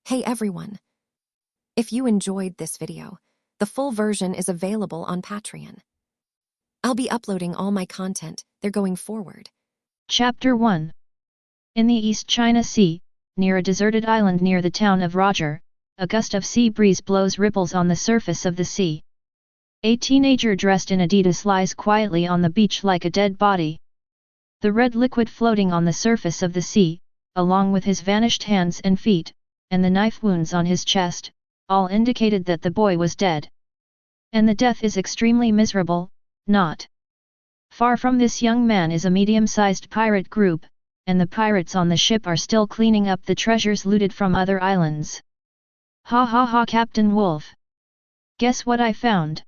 Hey everyone! If you enjoyed this video, the full version is available on Patreon. I'll be uploading all my content there going forward. Chapter 1. In the East China Sea, near a deserted island near the town of Roger, a gust of sea breeze blows ripples on the surface of the sea. A teenager dressed in Adidas lies quietly on the beach like a dead body. The red liquid floating on the surface of the sea, along with his vanished hands and feet, and the knife wounds on his chest, all indicated that the boy was dead. And the death is extremely miserable, not far from this young man is a medium-sized pirate group, and the pirates on the ship are still cleaning up the treasures looted from other islands. Ha ha ha, Captain Wolf! Guess what I found?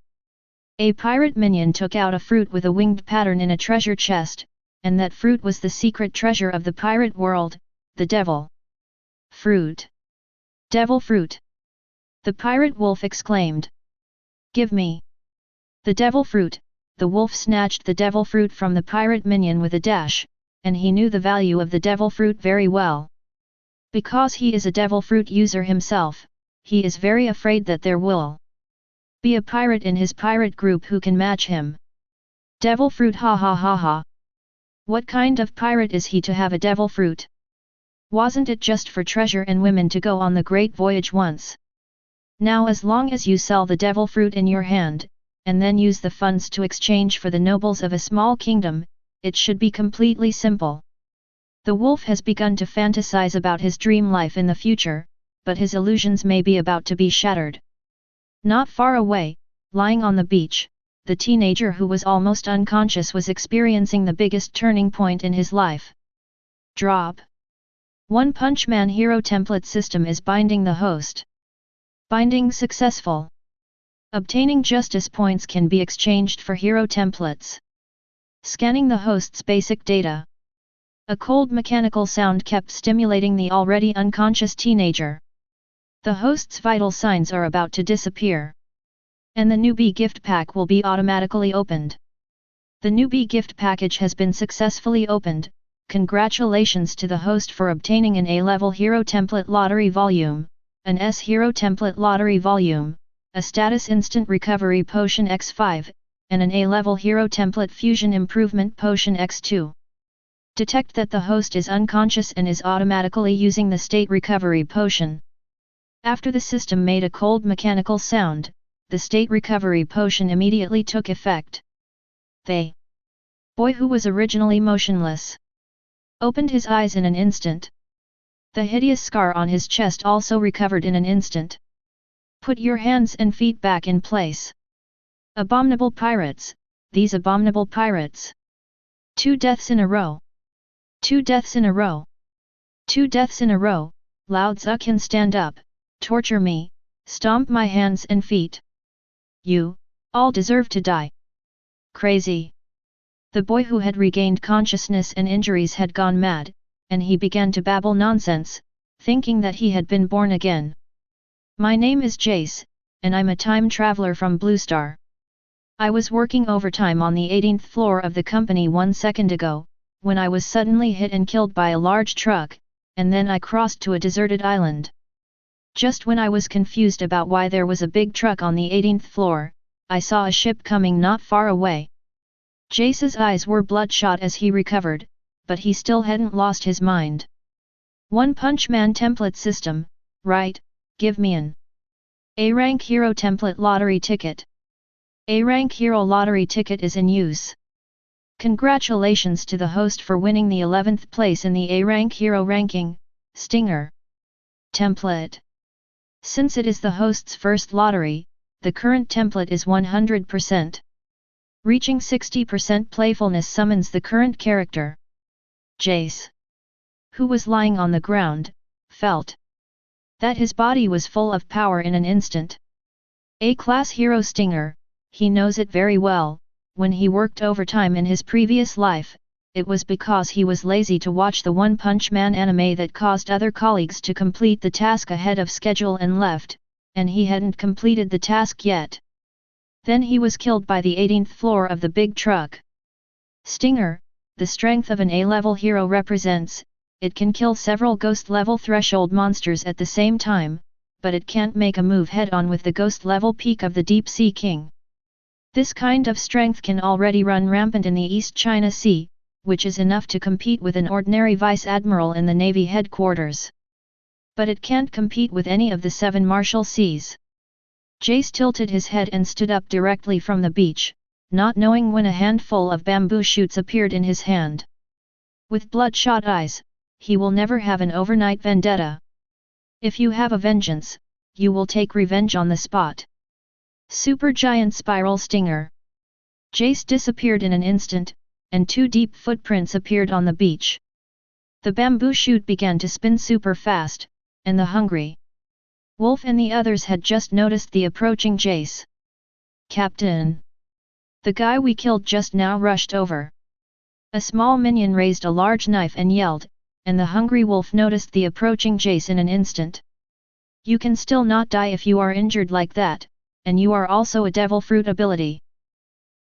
A pirate minion took out a fruit with a winged pattern in a treasure chest, and that fruit was the secret treasure of the pirate world, the devil fruit. Devil fruit! The pirate wolf exclaimed. Give me the devil fruit! The wolf snatched the devil fruit from the pirate minion with a dash, and he knew the value of the devil fruit very well. Because he is a devil fruit user himself, he is very afraid that there will be a pirate in his pirate group who can match him. Devil fruit, ha ha ha ha! What kind of pirate is he to have a devil fruit? Wasn't it just for treasure and women to go on the great voyage once? Now as long as you sell the devil fruit in your hand, and then use the funds to exchange for the nobles of a small kingdom, it should be completely simple. The wolf has begun to fantasize about his dream life in the future, but his illusions may be about to be shattered. Not far away, lying on the beach, the teenager who was almost unconscious was experiencing the biggest turning point in his life. Drop. One Punch Man hero template system is binding the host. Binding successful. Obtaining justice points can be exchanged for hero templates. Scanning the host's basic data. A cold mechanical sound kept stimulating the already unconscious teenager. The host's vital signs are about to disappear. And the newbie gift pack will be automatically opened. The newbie gift package has been successfully opened. Congratulations to the host for obtaining an A-level hero template lottery volume, an S hero template lottery volume, a status instant recovery potion X5, and an A-level hero template fusion improvement potion X2. Detect that the host is unconscious and is automatically using the state recovery potion. After the system made a cold mechanical sound, the state recovery potion immediately took effect. The boy who was originally motionless opened his eyes in an instant. The hideous scar on his chest also recovered in an instant. Put your hands and feet back in place. Abominable pirates, these abominable pirates. 2 deaths in a row. 2 deaths in a row. 2 deaths in a row. Lao Tzu can stand up, torture me, stomp my hands and feet. You all deserve to die. Crazy. The boy who had regained consciousness and injuries had gone mad, and he began to babble nonsense, thinking that he had been born again. My name is Jace, and I'm a time traveler from Blue Star. I was working overtime on the 18th floor of the company 1 second ago, when I was suddenly hit and killed by a large truck, and then I crossed to a deserted island. Just when I was confused about why there was a big truck on the 18th floor, I saw a ship coming not far away. Jace's eyes were bloodshot as he recovered, but he still hadn't lost his mind. One Punch Man template system, right? Give me an A-rank hero template lottery ticket. A-rank hero lottery ticket is in use. Congratulations to the host for winning the 11th place in the A-rank hero ranking, Stinger template. Since it is the host's first lottery, the current template is 100%. Reaching 60% playfulness summons the current character. Jace, who was lying on the ground, felt that his body was full of power in an instant. A-class hero Stinger, he knows it very well. When he worked overtime in his previous life, it was because he was lazy to watch the One Punch Man anime that caused other colleagues to complete the task ahead of schedule and left, and he hadn't completed the task yet. Then he was killed by the 18th floor of the big truck. Stinger, the strength of an A-level hero represents, it can kill several ghost-level threshold monsters at the same time, but it can't make a move head-on with the ghost-level peak of the Deep Sea King. This kind of strength can already run rampant in the East China Sea, which is enough to compete with an ordinary Vice Admiral in the Navy Headquarters. But it can't compete with any of the 7 Martial Seas. Jace tilted his head and stood up directly from the beach, not knowing when a handful of bamboo shoots appeared in his hand. With bloodshot eyes, he will never have an overnight vendetta. If you have a vengeance, you will take revenge on the spot. Supergiant Spiral Stinger. Jace disappeared in an instant, and 2 deep footprints appeared on the beach. The bamboo shoot began to spin super fast, and the hungry wolf and the others had just noticed the approaching Jace. Captain! The guy we killed just now rushed over. A small minion raised a large knife and yelled, and the hungry wolf noticed the approaching Jace in an instant. You can still not die if you are injured like that, and you are also a devil fruit ability.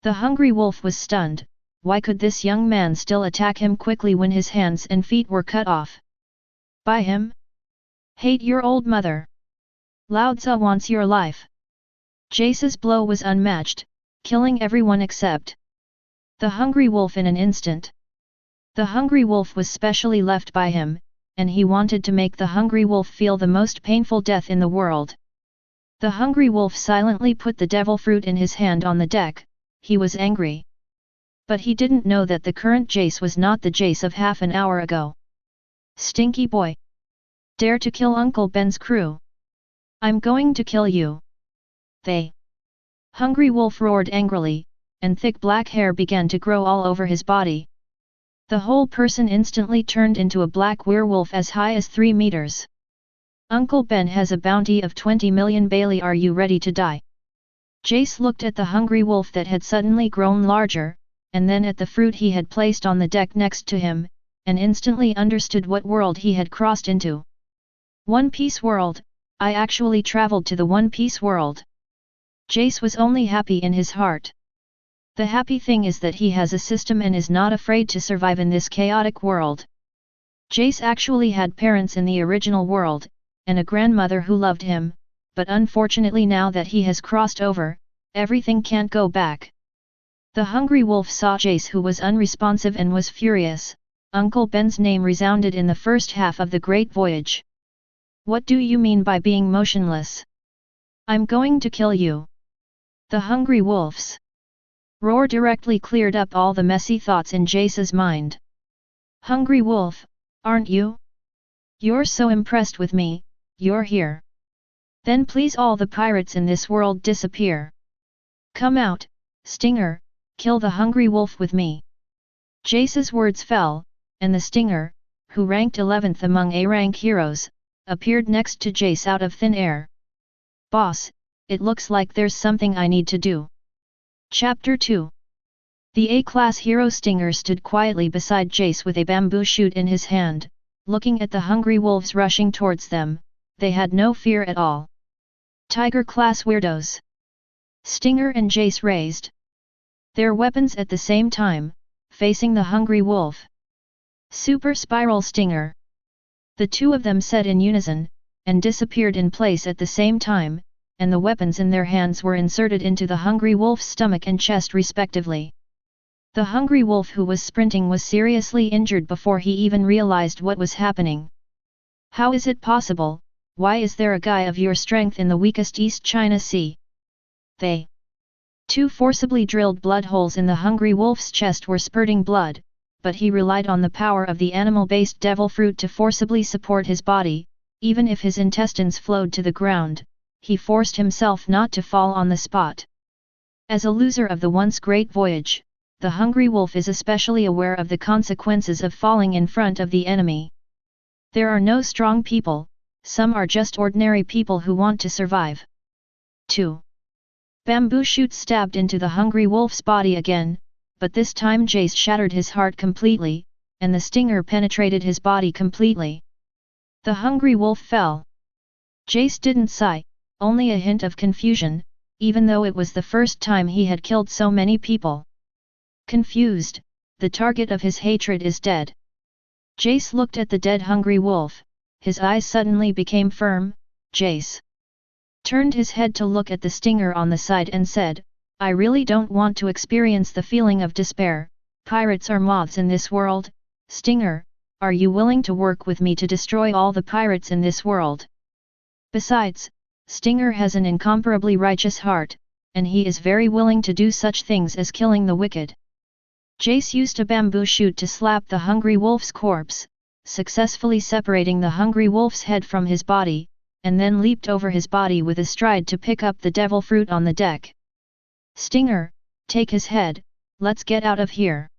The hungry wolf was stunned. Why could this young man still attack him quickly when his hands and feet were cut off? By him? Hate your old mother. Lao Tzu wants your life. Jace's blow was unmatched, killing everyone except the hungry wolf in an instant. The hungry wolf was specially left by him, and he wanted to make the hungry wolf feel the most painful death in the world. The hungry wolf silently put the devil fruit in his hand on the deck. He was angry. But he didn't know that the current Jace was not the Jace of half an hour ago. Stinky boy! Dare to kill Uncle Ben's crew! I'm going to kill you! They! Hungry wolf roared angrily, and thick black hair began to grow all over his body. The whole person instantly turned into a black werewolf as high as 3 meters. Uncle Ben has a bounty of 20 million Bailey. Are you ready to die? Jace looked at the hungry wolf that had suddenly grown larger, and then at the fruit he had placed on the deck next to him, and instantly understood what world he had crossed into. One Piece world. I actually traveled to the One Piece world. Jace was only happy in his heart. The happy thing is that he has a system and is not afraid to survive in this chaotic world. Jace actually had parents in the original world, and a grandmother who loved him, but unfortunately now that he has crossed over, everything can't go back. The hungry wolf saw Jace, who was unresponsive, and was furious. Uncle Ben's name resounded in the first half of the Great Voyage. What do you mean by being motionless? I'm going to kill you. The hungry wolf's roar directly cleared up all the messy thoughts in Jace's mind. Hungry wolf, aren't you? You're so impressed with me, you're here. Then please all the pirates in this world disappear. Come out, Stinger, kill the hungry wolf with me. Jace's words fell, and the Stinger, who ranked 11th among A-rank heroes, appeared next to Jace out of thin air. Boss, it looks like there's something I need to do. Chapter 2. The A-class hero Stinger stood quietly beside Jace with a bamboo shoot in his hand, looking at the hungry wolves rushing towards them. They had no fear at all. Tiger-class weirdos. Stinger and Jace raised their weapons at the same time, facing the hungry wolf. Super Spiral Stinger. The two of them said in unison, and disappeared in place at the same time, and the weapons in their hands were inserted into the hungry wolf's stomach and chest respectively. The hungry wolf who was sprinting was seriously injured before he even realized what was happening. How is it possible? Why is there a guy of your strength in the weakest East China Sea? They. 2 forcibly drilled blood holes in the hungry wolf's chest were spurting blood, but he relied on the power of the animal-based devil fruit to forcibly support his body. Even if his intestines flowed to the ground, he forced himself not to fall on the spot. As a loser of the once great voyage, the hungry wolf is especially aware of the consequences of falling in front of the enemy. There are no strong people, some are just ordinary people who want to survive. 2. Bamboo shoots stabbed into the hungry wolf's body again, but this time Jace shattered his heart completely, and the stinger penetrated his body completely. The hungry wolf fell. Jace didn't sigh, only a hint of confusion, even though it was the first time he had killed so many people. Confused, the target of his hatred is dead. Jace looked at the dead hungry wolf, his eyes suddenly became firm. Jace turned his head to look at the stinger on the side and said, I really don't want to experience the feeling of despair. Pirates are moths in this world. Stinger, are you willing to work with me to destroy all the pirates in this world? Besides, Stinger has an incomparably righteous heart, and he is very willing to do such things as killing the wicked. Jace used a bamboo shoot to slap the hungry wolf's corpse, successfully separating the hungry wolf's head from his body, and then leaped over his body with a stride to pick up the devil fruit on the deck. Stinger, take his head, let's get out of here.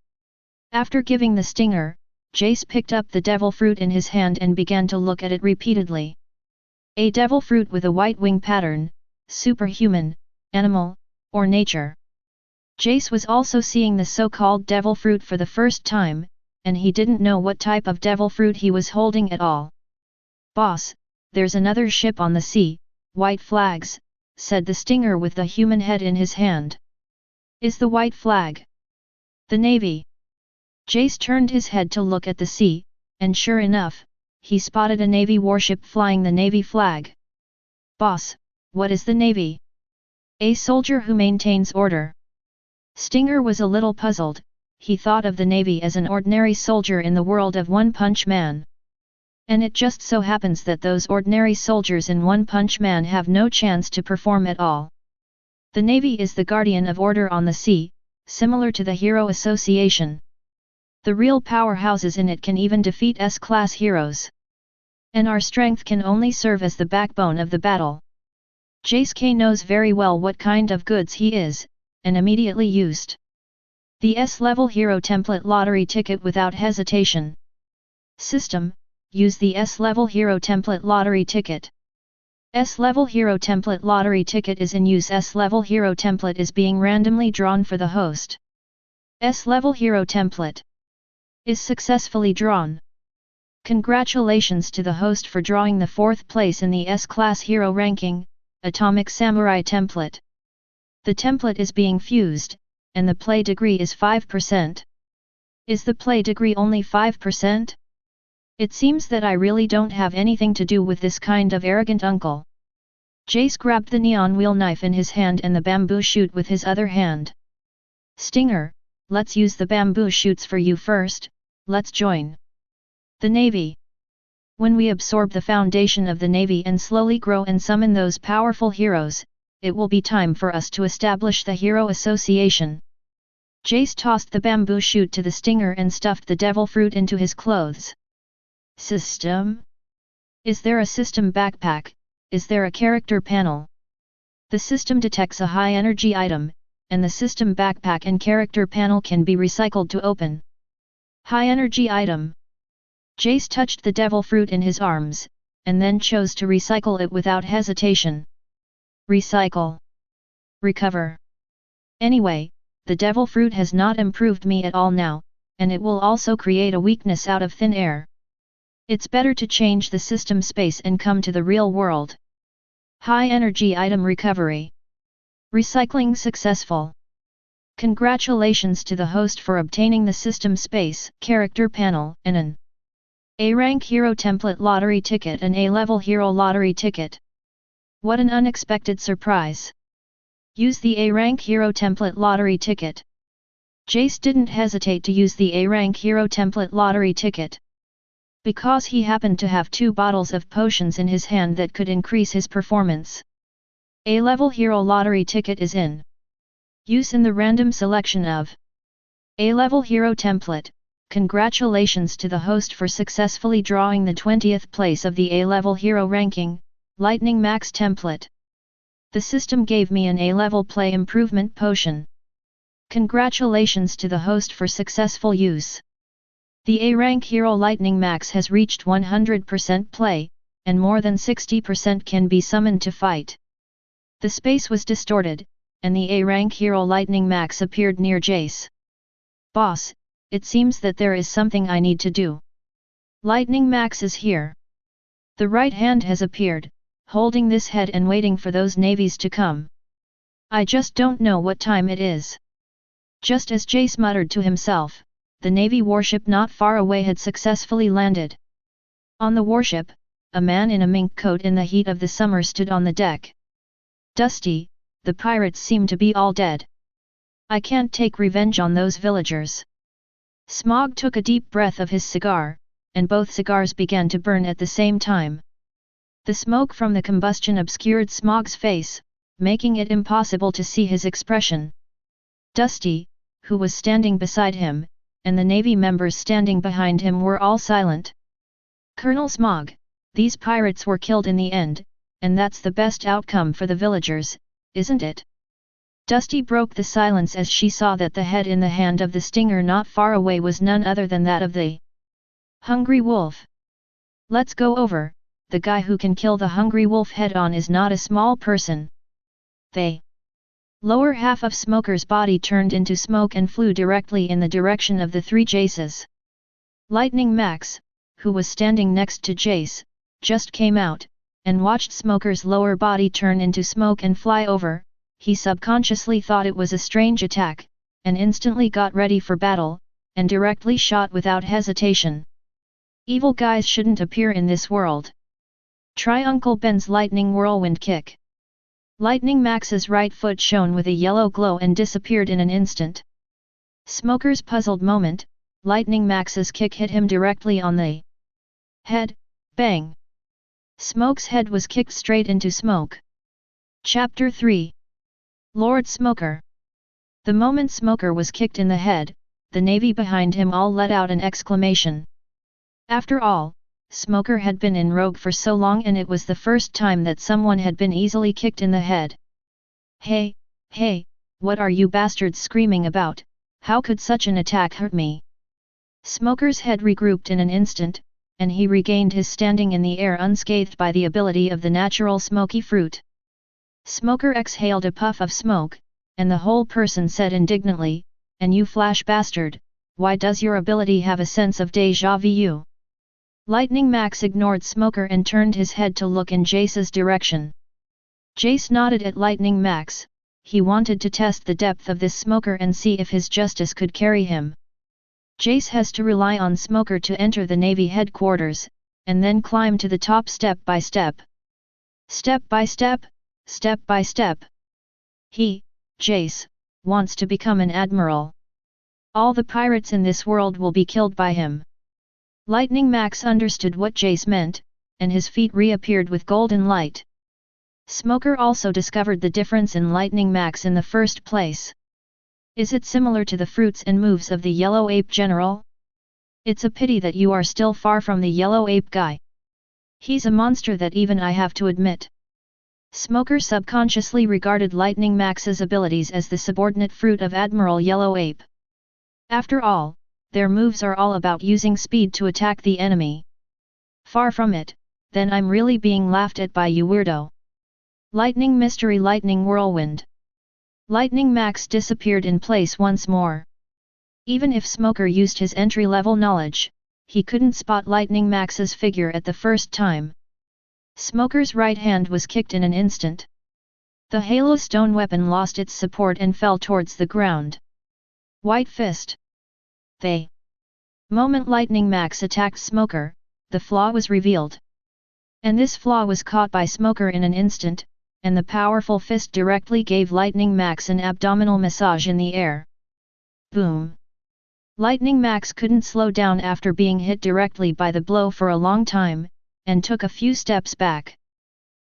After giving the stinger, Jace picked up the devil fruit in his hand and began to look at it repeatedly. A devil fruit with a white wing pattern, superhuman, animal, or nature. Jace was also seeing the so-called devil fruit for the first time, and he didn't know what type of devil fruit he was holding at all. Boss, there's another ship on the sea, white flags, said the stinger with the human head in his hand. Is the white flag the Navy? Jace turned his head to look at the sea, and sure enough, he spotted a Navy warship flying the Navy flag. Boss, what is the Navy? A soldier who maintains order. Stinger was a little puzzled. He thought of the Navy as an ordinary soldier in the world of One Punch Man. And it just so happens that those ordinary soldiers in One Punch Man have no chance to perform at all. The Navy is the guardian of order on the sea, similar to the Hero Association. The real powerhouses in it can even defeat S-class heroes. And our strength can only serve as the backbone of the battle. Jace K knows very well what kind of goods he is, and immediately used the S-level hero template lottery ticket without hesitation. System, use the S-level hero template lottery ticket. S-level hero template lottery ticket is in use. S-level hero template is being randomly drawn for the host. S-level hero template is successfully drawn. Congratulations to the host for drawing the 4th place in the S-class hero ranking, Atomic Samurai template. The template is being fused, and the play degree is 5%. Is the play degree only 5%? It seems that I really don't have anything to do with this kind of arrogant uncle. Jace grabbed the neon wheel knife in his hand and the bamboo shoot with his other hand. Stinger, let's use the bamboo shoots for you first. Let's join the Navy. When we absorb the foundation of the Navy and slowly grow and summon those powerful heroes, it will be time for us to establish the Hero Association. Jace tossed the bamboo shoot to the stinger and stuffed the devil fruit into his clothes. System? Is there a system backpack? Is there a character panel? The system detects a high-energy item, and the system backpack and character panel can be recycled to open. High-energy item. Jace touched the devil fruit in his arms, and then chose to recycle it without hesitation. Recycle. Recover. Anyway, the devil fruit has not improved me at all now, and it will also create a weakness out of thin air. It's better to change the system space and come to the real world. High energy item recovery. Recycling successful. Congratulations to the host for obtaining the system space, character panel, and an A-rank hero template lottery ticket and A-level hero lottery ticket. What an unexpected surprise. Use the A-rank hero template lottery ticket. Jace didn't hesitate to use the A-rank hero template lottery ticket. Because he happened to have 2 bottles of potions in his hand that could increase his performance. A-level hero lottery ticket is in use in the random selection of A-level hero template. Congratulations to the host for successfully drawing the 20th place of the A-level hero ranking, Lightning Max template. The system gave me an A-level play improvement potion. Congratulations to the host for successful use. The A-rank hero Lightning Max has reached 100% play, and more than 60% can be summoned to fight. The space was distorted, and the A-rank hero Lightning Max appeared near Jace. Boss, it seems that there is something I need to do. Lightning Max is here. The right hand has appeared, holding this head and waiting for those navies to come. I just don't know what time it is. Just as Jace muttered to himself, the Navy warship not far away had successfully landed. On the warship, a man in a mink coat in the heat of the summer stood on the deck. "Dusty, the pirates seem to be all dead. I can't take revenge on those villagers." Smog took a deep breath of his cigar, and both cigars began to burn at the same time. The smoke from the combustion obscured Smog's face, making it impossible to see his expression. Dusty, who was standing beside him, and the Navy members standing behind him were all silent. "Colonel Smog, these pirates were killed in the end, and that's the best outcome for the villagers, isn't it?" Dusty broke the silence as she saw that the head in the hand of the stinger not far away was none other than that of the Hungry Wolf. "Let's go over, the guy who can kill the Hungry Wolf head-on is not a small person." The lower half of Smoker's body turned into smoke and flew directly in the direction of the three Jaces. Lightning Max, who was standing next to Jace, just came out, and watched Smoker's lower body turn into smoke and fly over. He subconsciously thought it was a strange attack, and instantly got ready for battle, and directly shot without hesitation. Evil guys shouldn't appear in this world. Try Uncle Ben's lightning whirlwind kick. Lightning Max's right foot shone with a yellow glow and disappeared in an instant. Smoker's puzzled moment, Lightning Max's kick hit him directly on the head. Bang! Smoke's head was kicked straight into smoke. Chapter 3. Lord Smoker. The moment Smoker was kicked in the head, the Navy behind him all let out an exclamation. After all, Smoker had been in rogue for so long, and it was the first time that someone had been easily kicked in the head. "Hey, hey, what are you bastards screaming about? How could such an attack hurt me?" Smoker's head regrouped in an instant, and he regained his standing in the air unscathed by the ability of the natural smoky fruit. Smoker exhaled a puff of smoke, and the whole person said indignantly, "And you flash bastard, why does your ability have a sense of déjà vu?" Lightning Max ignored Smoker and turned his head to look in Jace's direction. Jace nodded at Lightning Max. He wanted to test the depth of this Smoker and see if his justice could carry him. Jace has to rely on Smoker to enter the Navy headquarters, and then climb to the top step by step. Step by step, step by step. He, Jace, wants to become an admiral. All the pirates in this world will be killed by him. Lightning Max understood what Jace meant, and his feet reappeared with golden light. Smoker also discovered the difference in Lightning Max in the first place. Is it similar to the fruits and moves of the Yellow Ape General? It's a pity that you are still far from the Yellow Ape guy. He's a monster that even I have to admit. Smoker subconsciously regarded Lightning Max's abilities as the subordinate fruit of Admiral Yellow Ape. After all, their moves are all about using speed to attack the enemy. Far from it, then I'm really being laughed at by you weirdo. Lightning Mystery Lightning Whirlwind. Lightning Max disappeared in place once more. Even if Smoker used his entry-level knowledge, he couldn't spot Lightning Max's figure at the first time. Smoker's right hand was kicked in an instant. The Halo stone weapon lost its support and fell towards the ground. White Fist. The moment Lightning Max attacked Smoker, the flaw was revealed. And this flaw was caught by Smoker in an instant, and the powerful fist directly gave Lightning Max an abdominal massage in the air. Boom! Lightning Max couldn't slow down after being hit directly by the blow for a long time, and took a few steps back.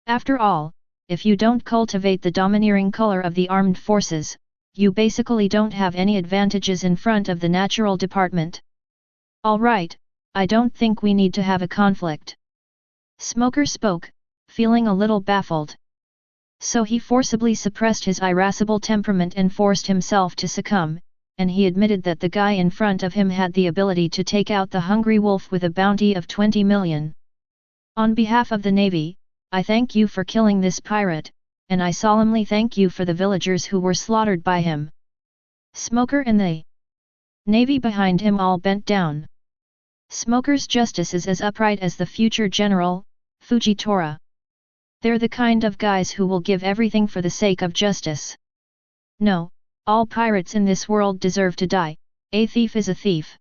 After all, if you don't cultivate the domineering color of the armed forces, you basically don't have any advantages in front of the natural department. Alright, I don't think we need to have a conflict. Smoker spoke, feeling a little baffled. So he forcibly suppressed his irascible temperament and forced himself to succumb, and he admitted that the guy in front of him had the ability to take out the Hungry Wolf with a bounty of 20 million. On behalf of the Navy, I thank you for killing this pirate, and I solemnly thank you for the villagers who were slaughtered by him. Smoker and the Navy behind him all bent down. Smoker's justice is as upright as the future general, Fujitora. They're the kind of guys who will give everything for the sake of justice. No, all pirates in this world deserve to die, A thief is a thief.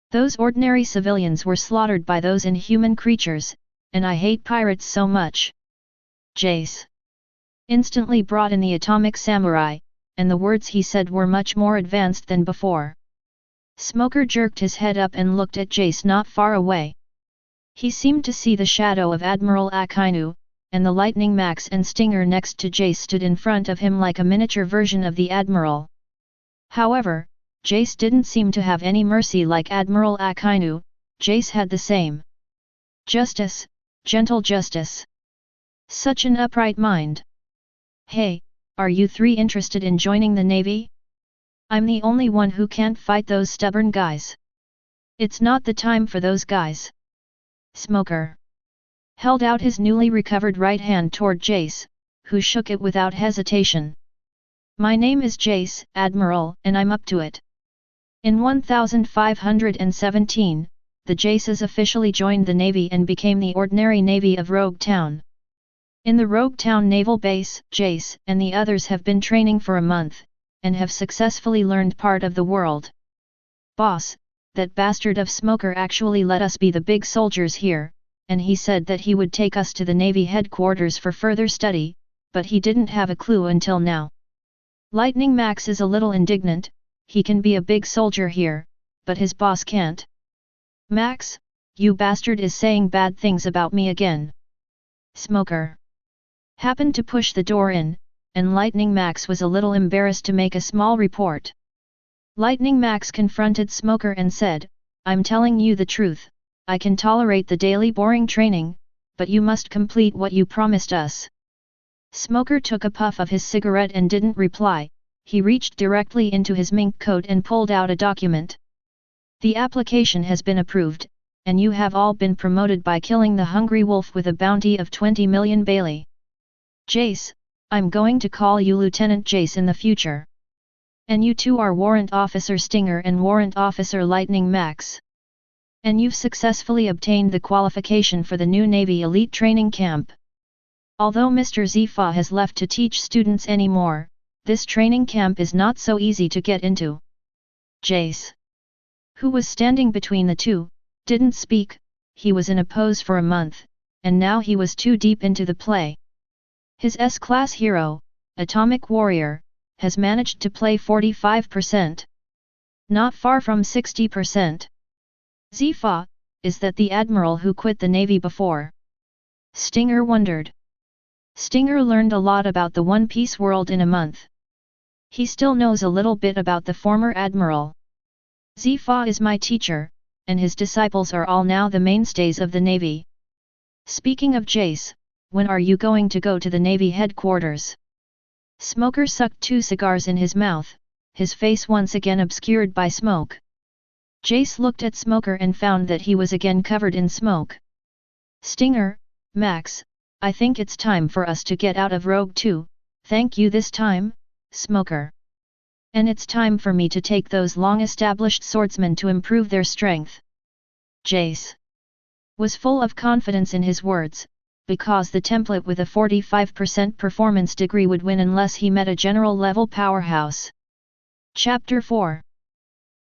Those ordinary civilians were slaughtered by those inhuman creatures, and I hate pirates so much. Jace instantly brought in the atomic samurai, and the words he said were much more advanced than before. Smoker jerked his head up and looked at Jace not far away. He seemed to see the shadow of Admiral Akainu, and the Lightning Max and Stinger next to Jace stood in front of him like a miniature version of the Admiral. However, Jace didn't seem to have any mercy like Admiral Akainu. Jace had the same justice, gentle justice. Such an upright mind. Hey, are you three interested in joining the Navy? I'm the only one who can't fight those stubborn guys. It's not the time for those guys. Smoker held out his newly recovered right hand toward Jace, who shook it without hesitation. My name is Jace, Admiral, and I'm up to it. In 1517, the Jaces officially joined the Navy and became the Ordinary Navy of Rogue Town. In the Rogue Town Naval Base, Jace and the others have been training for a month, and have successfully learned part of the world. Boss, that bastard of Smoker actually let us be the big soldiers here, and he said that he would take us to the Navy headquarters for further study, but he didn't have a clue until now. Lightning Max is a little indignant. He can be a big soldier here, but his boss can't. Max, you bastard is saying bad things about me again. Smoker happened to push the door in, and Lightning Max was a little embarrassed to make a small report. Lightning Max confronted Smoker and said, I'm telling you the truth, I can tolerate the daily boring training, but you must complete what you promised us. Smoker took a puff of his cigarette and didn't reply. He reached directly into his mink coat and pulled out a document. The application has been approved, and you have all been promoted by killing the hungry wolf with a bounty of 20 million Bailey. Jace, I'm going to call you Lieutenant Jace in the future. And you two are Warrant Officer Stinger and Warrant Officer Lightning Max. And you've successfully obtained the qualification for the new Navy Elite Training Camp. Although Mr. Zifa has left to teach students anymore, this training camp is not so easy to get into. Jace, who was standing between the two, didn't speak. He was in a pose for a month, and now he was too deep into the play. His S-class hero, Atomic Warrior, has managed to play 45%. Not far from 60%. Zifa, is that the Admiral who quit the Navy before? Stinger wondered. Stinger learned a lot about the One Piece world in a month. He still knows a little bit about the former Admiral. Zifa is my teacher, and his disciples are all now the mainstays of the Navy. Speaking of Jace, when are you going to go to the Navy headquarters? Smoker sucked 2 cigars in his mouth, his face once again obscured by smoke. Jace looked at Smoker and found that he was again covered in smoke. Stinger, Max, I think it's time for us to get out of Rogue 2, thank you this time, Smoker. And it's time for me to take those long-established swordsmen to improve their strength. Jace was full of confidence in his words, because the template with a 45% performance degree would win unless he met a general-level powerhouse. Chapter 4.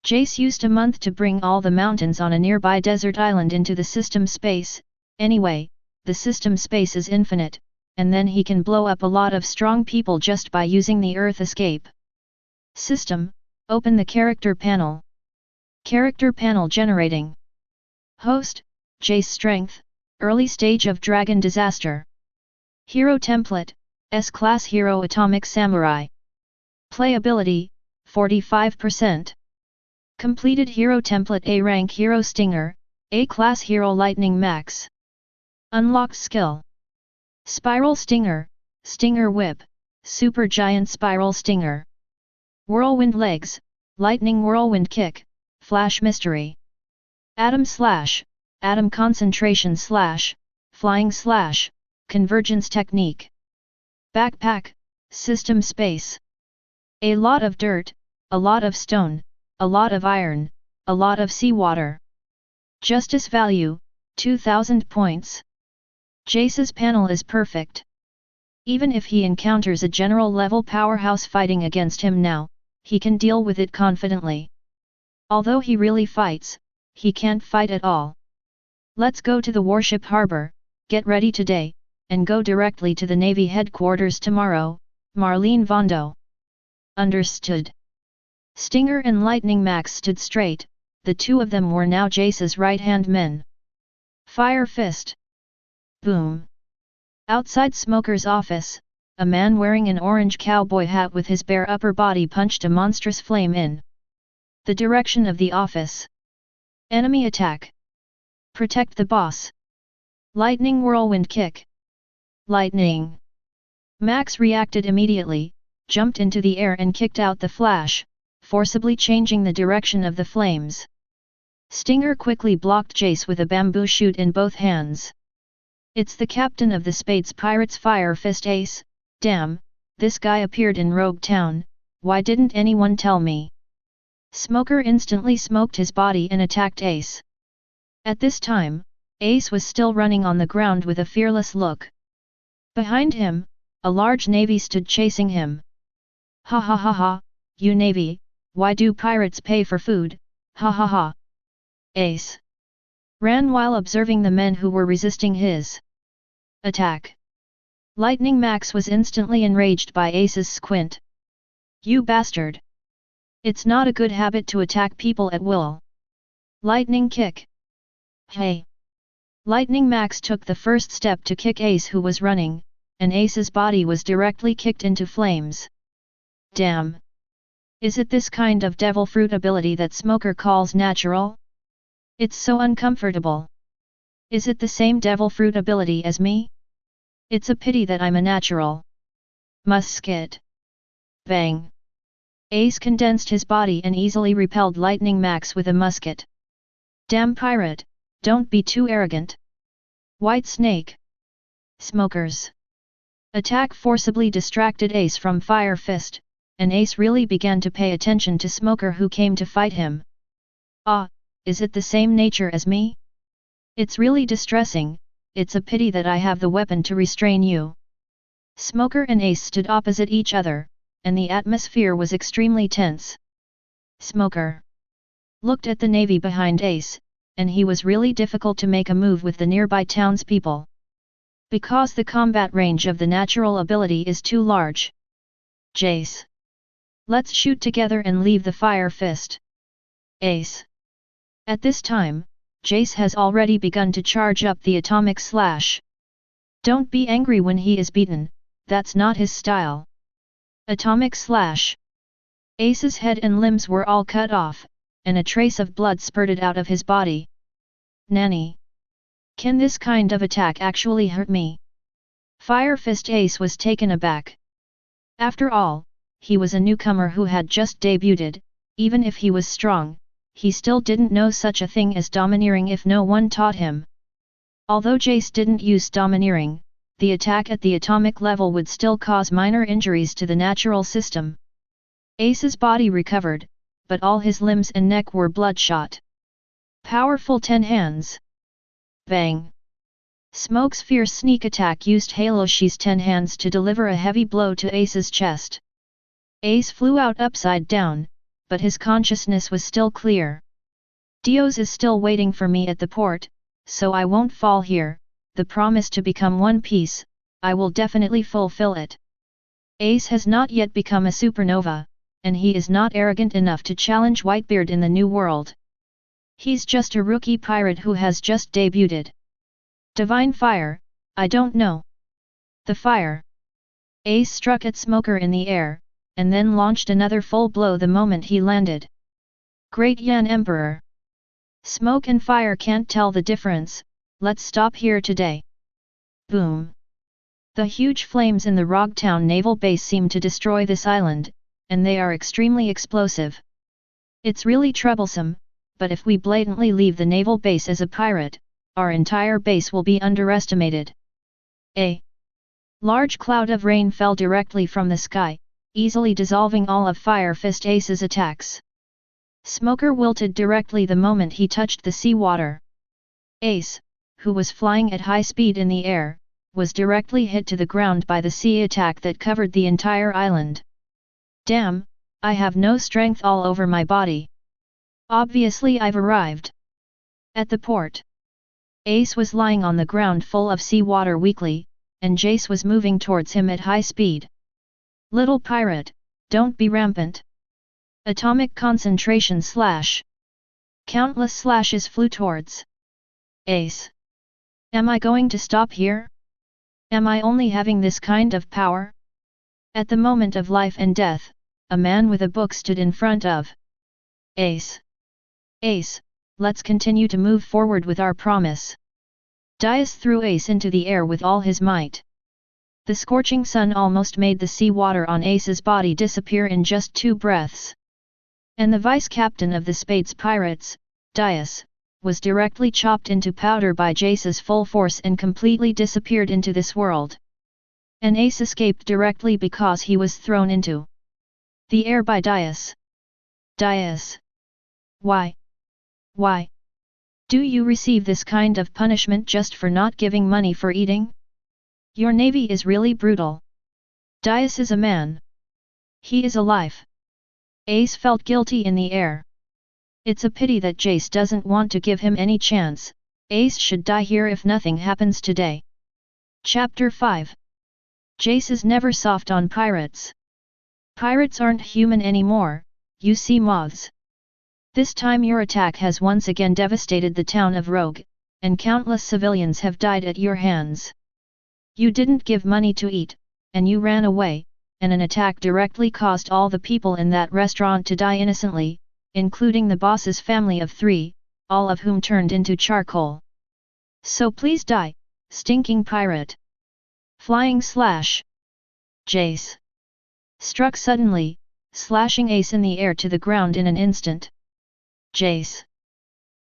Jace used a month to bring all the mountains on a nearby desert island into the system space. Anyway, the system space is infinite, and then he can blow up a lot of strong people just by using the Earth escape. System, open the character panel. Character panel generating. Host, Jace strength, early stage of dragon disaster. Hero template, S-class hero atomic samurai. Playability, 45%. Completed hero template A rank hero Stinger, A-class hero Lightning Max. Unlocked skill. Spiral Stinger, Stinger Whip, Super Giant Spiral Stinger. Whirlwind Legs, Lightning Whirlwind Kick, Flash Mystery. Atom Slash, Atom Concentration Slash, Flying Slash, Convergence Technique. Backpack, System Space. A lot of dirt, a lot of stone, a lot of iron, a lot of seawater. Justice value, 2000 points. Jace's panel is perfect. Even if he encounters a general-level powerhouse fighting against him now, he can deal with it confidently. Although he really fights, he can't fight at all. Let's go to the warship harbor, get ready today, and go directly to the Navy headquarters tomorrow, Marlene Vondo. Understood. Stinger and Lightning Max stood straight, the two of them were now Jace's right-hand men. Fire fist. Boom. Outside Smoker's office, a man wearing an orange cowboy hat with his bare upper body punched a monstrous flame in the direction of the office. Enemy attack. Protect the boss. Lightning whirlwind kick. Lightning. Max reacted immediately, jumped into the air and kicked out the flash, forcibly changing the direction of the flames. Stinger quickly blocked Jace with a bamboo shoot in both hands. It's the captain of the Spades Pirates Fire Fist Ace. Damn, this guy appeared in Rogue Town, why didn't anyone tell me? Smoker instantly smoked his body and attacked Ace. At this time, Ace was still running on the ground with a fearless look. Behind him, a large navy stood chasing him. Ha ha ha ha, you navy, why do pirates pay for food, ha ha ha. Ace ran while observing the men who were resisting his attack. Lightning Max was instantly enraged by Ace's squint. You bastard! It's not a good habit to attack people at will. Lightning kick. Hey! Lightning Max took the first step to kick Ace who was running, and Ace's body was directly kicked into flames. Damn! Is it this kind of devil fruit ability that Smoker calls natural? It's so uncomfortable. Is it the same devil fruit ability as me? It's a pity that I'm a natural. Musket. Bang. Ace condensed his body and easily repelled Lightning Max with a musket. Damn pirate, don't be too arrogant. White Snake. Smoker's attack forcibly distracted Ace from Fire Fist, and Ace really began to pay attention to Smoker who came to fight him. Ah, is it the same nature as me? It's really distressing, it's a pity that I have the weapon to restrain you. Smoker and Ace stood opposite each other, and the atmosphere was extremely tense. Smoker looked at the navy behind Ace, and he was really difficult to make a move with the nearby townspeople. Because the combat range of the natural ability is too large. Jace. Let's shoot together and leave the Fire Fist. Ace. At this time, Jace has already begun to charge up the atomic slash. Don't be angry when he is beaten, that's not his style. Atomic slash. Ace's head and limbs were all cut off, and a trace of blood spurted out of his body. Nanny. Can this kind of attack actually hurt me? Fire Fist Ace was taken aback. After all, he was a newcomer who had just debuted, even if he was strong, he still didn't know such a thing as domineering if no one taught him. Although Jace didn't use domineering, the attack at the atomic level would still cause minor injuries to the natural system. Ace's body recovered, but all his limbs and neck were bloodshot. Powerful 10 hands. Bang! Smoke's fierce sneak attack used Haloshi's 10 hands to deliver a heavy blow to Ace's chest. Ace flew out upside down, but his consciousness was still clear. Dios is still waiting for me at the port, so I won't fall here, the promise to become One Piece, I will definitely fulfill it. Ace has not yet become a supernova, and he is not arrogant enough to challenge Whitebeard in the new world. He's just a rookie pirate who has just debuted. Divine Fire, I don't know. The fire. Ace struck at Smoker in the air, and then launched another full blow the moment he landed. Great Yan Emperor. Smoke and fire can't tell the difference, let's stop here today. Boom. The huge flames in the Rogtown naval base seem to destroy this island, and they are extremely explosive. It's really troublesome, but if we blatantly leave the naval base as a pirate, our entire base will be underestimated. A large cloud of rain fell directly from the sky, easily dissolving all of Fire Fist Ace's attacks. Smoker wilted directly the moment he touched the seawater. Ace, who was flying at high speed in the air, was directly hit to the ground by the sea attack that covered the entire island. Damn, I have no strength all over my body. Obviously I've arrived. At the port. Ace was lying on the ground full of seawater weakly, and Jace was moving towards him at high speed. Little pirate, don't be rampant. Atomic concentration slash. Countless slashes flew towards Ace. Am I going to stop here? Am I only having this kind of power? At the moment of life and death, a man with a book stood in front of Ace. Ace, let's continue to move forward with our promise. Dias threw Ace into the air with all his might. The scorching sun almost made the seawater on Ace's body disappear in just 2 breaths. And the vice-captain of the Spades pirates, Dias, was directly chopped into powder by Jace's full force and completely disappeared into this world. And Ace escaped directly because he was thrown into the air by Dias. Dias. Why? Why? Do you receive this kind of punishment just for not giving money for eating? Your navy is really brutal. Dias is a man. He is alive. Ace felt guilty in the air. It's a pity that Jace doesn't want to give him any chance. Ace should die here if nothing happens today. Chapter 5. Jace is never soft on pirates. Pirates aren't human anymore, you sea moths. This time your attack has once again devastated the town of Rogue, and countless civilians have died at your hands. You didn't give money to eat, and you ran away, and an attack directly caused all the people in that restaurant to die innocently, including the boss's family of 3, all of whom turned into charcoal. So please die, stinking pirate. Flying slash. Jace struck suddenly, slashing Ace in the air to the ground in an instant. Jace,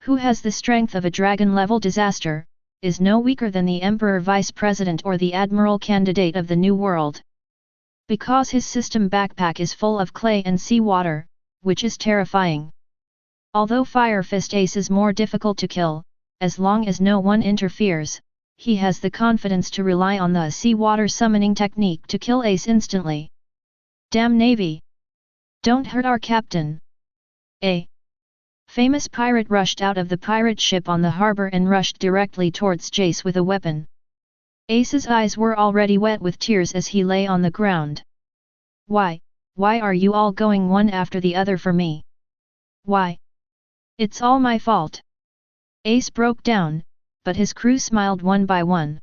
who has the strength of a dragon-level disaster, is no weaker than the Emperor Vice President or the Admiral candidate of the New World. Because his system backpack is full of clay and seawater, which is terrifying. Although Fire Fist Ace is more difficult to kill, as long as no one interferes, he has the confidence to rely on the seawater summoning technique to kill Ace instantly. Damn Navy! Don't hurt our captain! A famous pirate rushed out of the pirate ship on the harbor and rushed directly towards Jace with a weapon. Ace's eyes were already wet with tears as he lay on the ground. Why are you all going one after the other for me? Why? It's all my fault. Ace broke down, but his crew smiled one by one.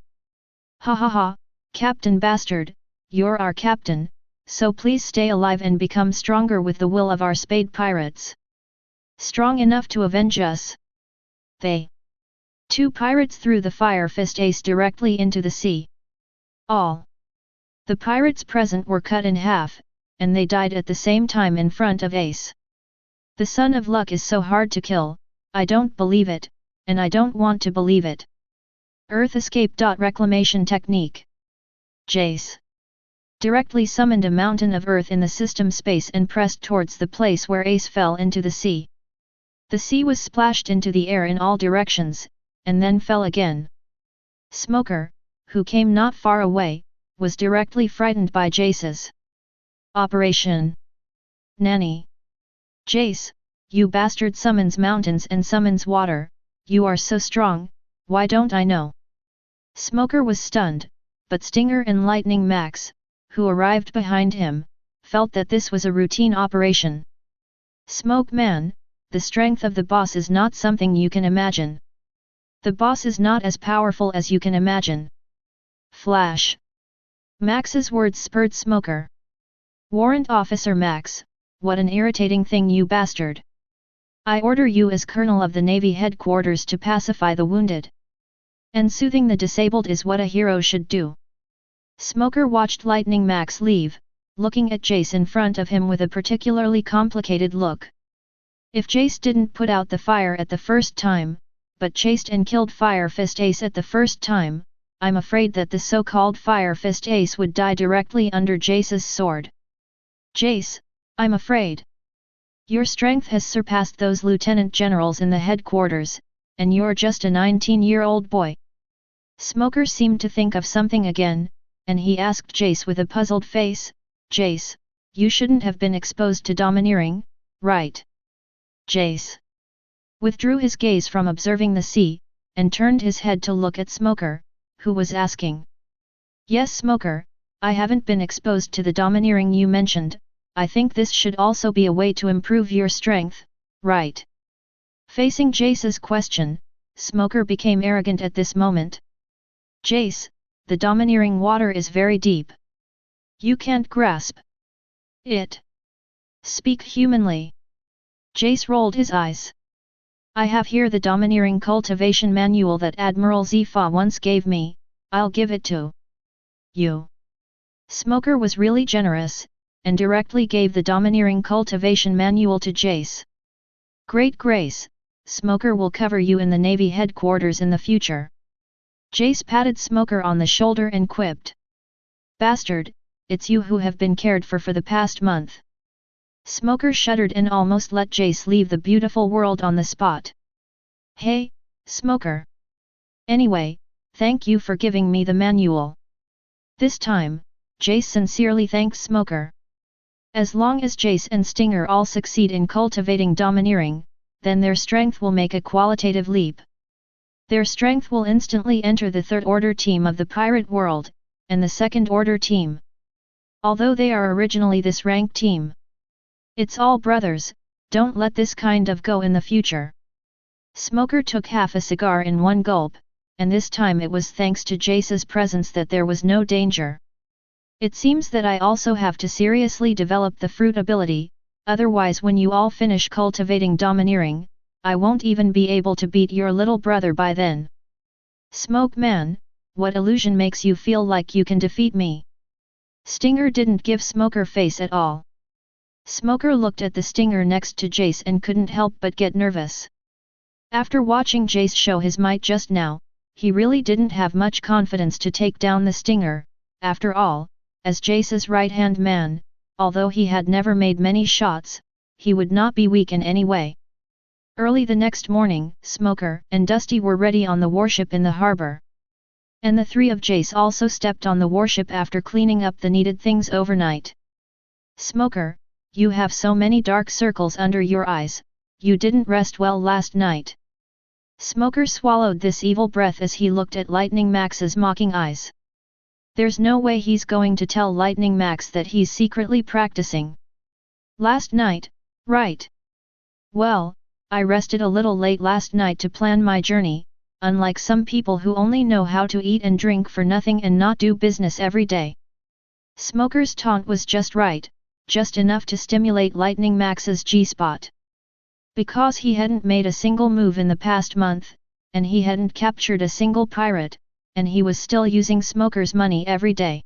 Ha ha ha, Captain Bastard, you're our captain, so please stay alive and become stronger with the will of our spade pirates. Strong enough to avenge us. They. 2 pirates threw the Fire Fist Ace directly into the sea. All the pirates present were cut in half, and they died at the same time in front of Ace. The Son of Luck is so hard to kill, I don't believe it, and I don't want to believe it. Earth Escape. Reclamation Technique. Jace directly summoned a mountain of earth in the system space and pressed towards the place where Ace fell into the sea. The sea was splashed into the air in all directions, and then fell again. Smoker, who came not far away, was directly frightened by Jace's operation. Nanny! Jace, you bastard summons mountains and summons water, you are so strong, why don't I know? Smoker was stunned, but Stinger and Lightning Max, who arrived behind him, felt that this was a routine operation. Smoke Man, the strength of the boss is not something you can imagine. The boss is not as powerful as you can imagine. Flash. Max's words spurred Smoker. Warrant Officer Max, what an irritating thing, you bastard. I order you as Colonel of the Navy Headquarters to pacify the wounded. And soothing the disabled is what a hero should do. Smoker watched Lightning Max leave, looking at Jace in front of him with a particularly complicated look. If Jace didn't put out the fire at the first time, but chased and killed Fire Fist Ace at the first time, I'm afraid that the so-called Fire Fist Ace would die directly under Jace's sword. Jace, I'm afraid. Your strength has surpassed those lieutenant generals in the headquarters, and you're just a 19-year-old boy. Smoker seemed to think of something again, and he asked Jace with a puzzled face, Jace, you shouldn't have been exposed to domineering, right? Jace withdrew his gaze from observing the sea, and turned his head to look at Smoker, who was asking. Yes, Smoker, I haven't been exposed to the domineering you mentioned. I think this should also be a way to improve your strength, right? Facing Jace's question, Smoker became arrogant at this moment. Jace, the domineering water is very deep. You can't grasp it. Speak humanly. Jace rolled his eyes. I have here the domineering cultivation manual that Admiral Zifa once gave me. I'll give it to you. Smoker was really generous, and directly gave the domineering cultivation manual to Jace. Great grace, Smoker will cover you in the Navy headquarters in the future. Jace patted Smoker on the shoulder and quipped. Bastard, it's you who have been cared for the past month. Smoker shuddered and almost let Jace leave the beautiful world on the spot. Hey, Smoker. Anyway, thank you for giving me the manual. This time, Jace sincerely thanks Smoker. As long as Jace and Stinger all succeed in cultivating domineering, then their strength will make a qualitative leap. Their strength will instantly enter the third-order team of the pirate world, and the second-order team. Although they are originally this rank team. It's all brothers, don't let this kind of go in the future. Smoker took half a cigar in one gulp, and this time it was thanks to Jace's presence that there was no danger. It seems that I also have to seriously develop the fruit ability, otherwise when you all finish cultivating domineering, I won't even be able to beat your little brother by then. Smoke man, what illusion makes you feel like you can defeat me? Stinger didn't give Smoker face at all. Smoker looked at the Stinger next to Jace and couldn't help but get nervous. After watching Jace show his might just now, he really didn't have much confidence to take down the Stinger. After all, as Jace's right-hand man, although he had never made many shots, he would not be weak in any way. Early the next morning, Smoker and Dusty were ready on the warship in the harbor. And the three of Jace also stepped on the warship after cleaning up the needed things overnight. Smoker, you have so many dark circles under your eyes, you didn't rest well last night. Smoker swallowed this evil breath as he looked at Lightning Max's mocking eyes. There's no way he's going to tell Lightning Max that he's secretly practicing. Last night, right? Well, I rested a little late last night to plan my journey, unlike some people who only know how to eat and drink for nothing and not do business every day. Smoker's taunt was just right, just enough to stimulate Lightning Max's G-spot. Because he hadn't made a single move in the past month, and he hadn't captured a single pirate, and he was still using Smoker's money every day.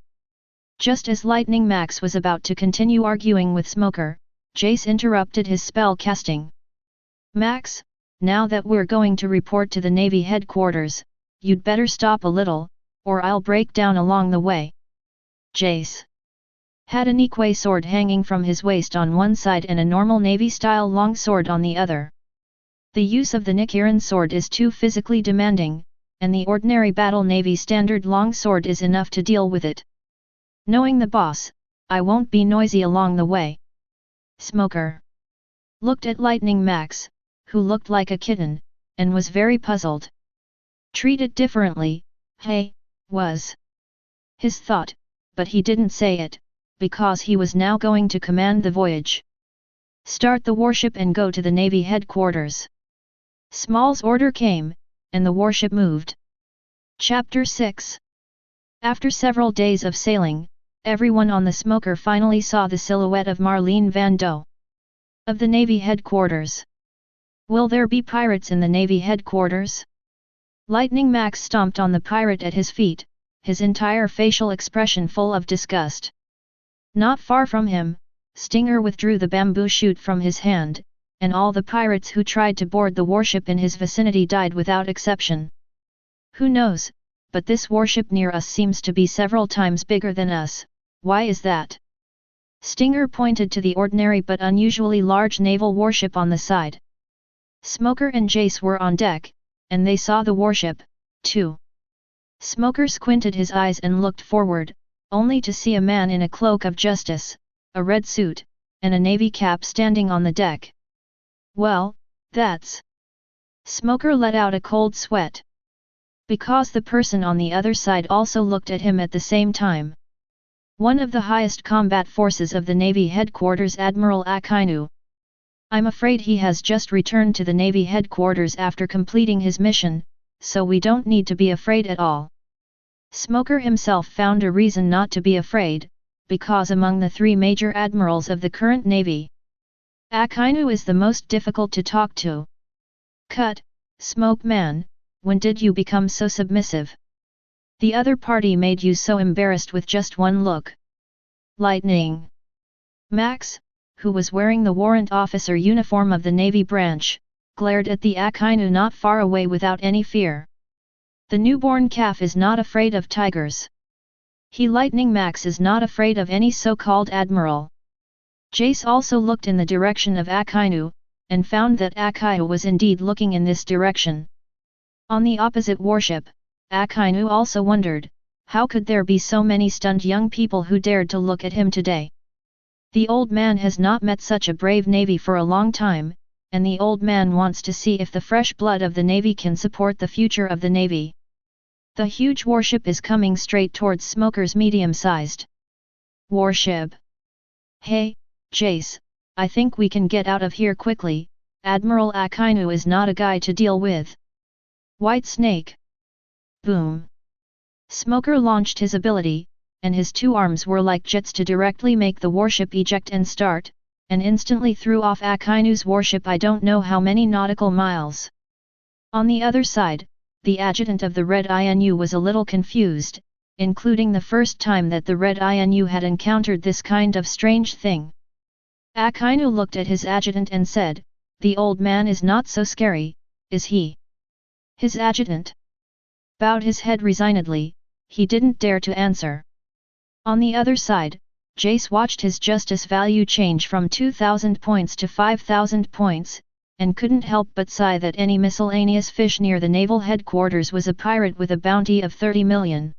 Just as Lightning Max was about to continue arguing with Smoker, Jace interrupted his spell casting. Max, now that we're going to report to the Navy headquarters, you'd better stop a little, or I'll break down along the way. Jace had an Ikwe sword hanging from his waist on one side and a normal Navy-style longsword on the other. The use of the Nichiren sword is too physically demanding, and the ordinary battle Navy standard longsword is enough to deal with it. Knowing the boss, I won't be noisy along the way. Smoker looked at Lightning Max, who looked like a kitten, and was very puzzled. Treated differently, hey, was his thought, but he didn't say it, because he was now going to command the voyage. Start the warship and go to the Navy headquarters. Small's order came, and the warship moved. Chapter 6. After several days of sailing, everyone on the Smoker finally saw the silhouette of Marlene Van Doe of the Navy headquarters. Will there be pirates in the Navy headquarters? Lightning Max stomped on the pirate at his feet, his entire facial expression full of disgust. Not far from him, Stinger withdrew the bamboo shoot from his hand, and all the pirates who tried to board the warship in his vicinity died without exception. Who knows, but this warship near us seems to be several times bigger than us. Why is that? Stinger pointed to the ordinary but unusually large naval warship on the side. Smoker and Jace were on deck, and they saw the warship, too. Smoker squinted his eyes and looked forward, only to see a man in a cloak of justice, a red suit, and a navy cap standing on the deck. Well, that's Smoker let out a cold sweat. Because the person on the other side also looked at him at the same time. One of the highest combat forces of the Navy headquarters, Admiral Akainu. I'm afraid he has just returned to the Navy headquarters after completing his mission, so we don't need to be afraid at all. Smoker himself found a reason not to be afraid, because among the three major admirals of the current Navy, Akainu is the most difficult to talk to. Cut, Smoke Man, when did you become so submissive? The other party made you so embarrassed with just one look. Lightning. Max, who was wearing the warrant officer uniform of the Navy branch, glared at the Akainu not far away without any fear. The newborn calf is not afraid of tigers. Lightning Max is not afraid of any so-called admiral. Jace also looked in the direction of Akainu, and found that Akainu was indeed looking in this direction. On the opposite warship, Akainu also wondered, how could there be so many stunned young people who dared to look at him today? The old man has not met such a brave Navy for a long time, and the old man wants to see if the fresh blood of the Navy can support the future of the Navy. The huge warship is coming straight towards Smoker's medium-sized warship. Hey, Jace, I think we can get out of here quickly. Admiral Akainu is not a guy to deal with. White Snake. Boom. Smoker launched his ability, and his two arms were like jets to directly make the warship eject and start, and instantly threw off Akainu's warship I don't know how many nautical miles. On the other side, the adjutant of the Red INU was a little confused, including the first time that the Red INU had encountered this kind of strange thing. Akainu looked at his adjutant and said, "The old man is not so scary, is he?" His adjutant bowed his head resignedly, he didn't dare to answer. On the other side, Jace watched his justice value change from 2,000 points to 5,000 points, and couldn't help but sigh that any miscellaneous fish near the naval headquarters was a pirate with a bounty of 30 million.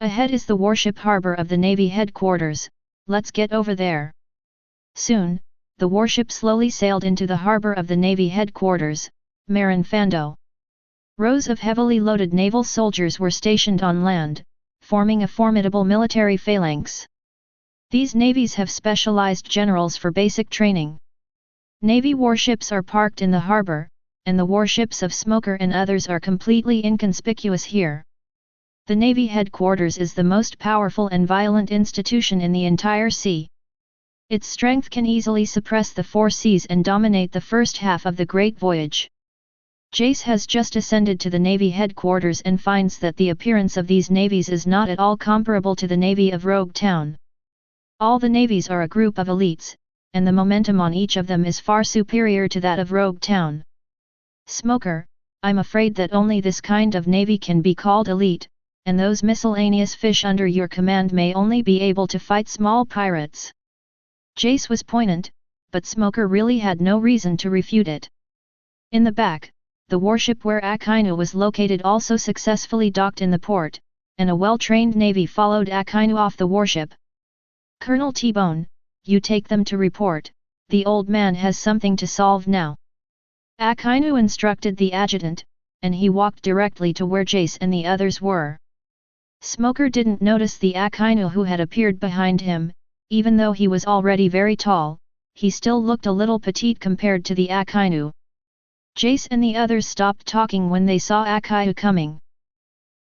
Ahead is the warship harbor of the Navy headquarters, let's get over there. Soon, the warship slowly sailed into the harbor of the Navy headquarters, Marin Fando. Rows of heavily loaded naval soldiers were stationed on land, forming a formidable military phalanx. These navies have specialized generals for basic training. Navy warships are parked in the harbor, and the warships of Smoker and others are completely inconspicuous here. The Navy headquarters is the most powerful and violent institution in the entire sea. Its strength can easily suppress the four seas and dominate the first half of the Great Voyage. Jace has just ascended to the Navy headquarters and finds that the appearance of these navies is not at all comparable to the Navy of Rogue Town. All the navies are a group of elites, and the momentum on each of them is far superior to that of Rogue Town. Smoker, I'm afraid that only this kind of navy can be called elite, and those miscellaneous fish under your command may only be able to fight small pirates. Jace was poignant, but Smoker really had no reason to refute it. In the back, the warship where Akainu was located also successfully docked in the port, and a well-trained navy followed Akainu off the warship. Colonel T-Bone, you take them to report, the old man has something to solve now. Akainu instructed the adjutant, and he walked directly to where Jace and the others were. Smoker didn't notice the Akainu who had appeared behind him, even though he was already very tall, he still looked a little petite compared to the Akainu. Jace and the others stopped talking when they saw Akainu coming.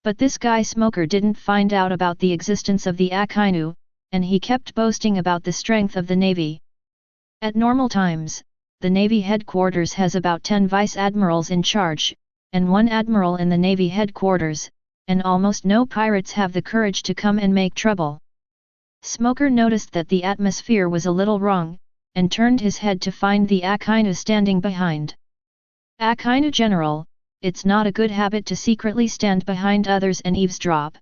But this guy Smoker didn't find out about the existence of the Akainu, and he kept boasting about the strength of the Navy. At normal times, the Navy headquarters has about 10 vice admirals in charge, and 1 admiral in the Navy headquarters, and almost no pirates have the courage to come and make trouble. Smoker noticed that the atmosphere was a little wrong, and turned his head to find the Akainu standing behind. Akainu General, it's not a good habit to secretly stand behind others and eavesdrop.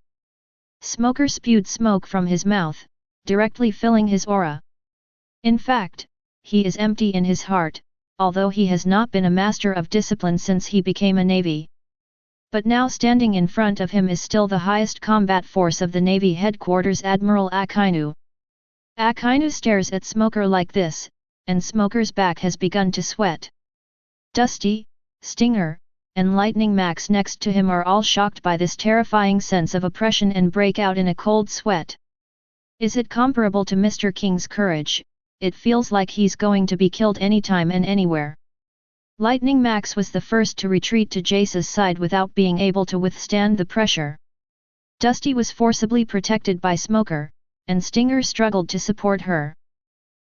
Smoker spewed smoke from his mouth, directly filling his aura. In fact, he is empty in his heart, although he has not been a master of discipline since he became a Navy. But now standing in front of him is still the highest combat force of the Navy headquarters, Admiral Akainu. Akainu stares at Smoker like this, and Smoker's back has begun to sweat. Dusty, Stinger, and Lightning Max next to him are all shocked by this terrifying sense of oppression and break out in a cold sweat. Is it comparable to Mr. King's courage? It feels like he's going to be killed anytime and anywhere. Lightning Max was the first to retreat to Jace's side without being able to withstand the pressure. Dusty was forcibly protected by Smoker, and Stinger struggled to support her.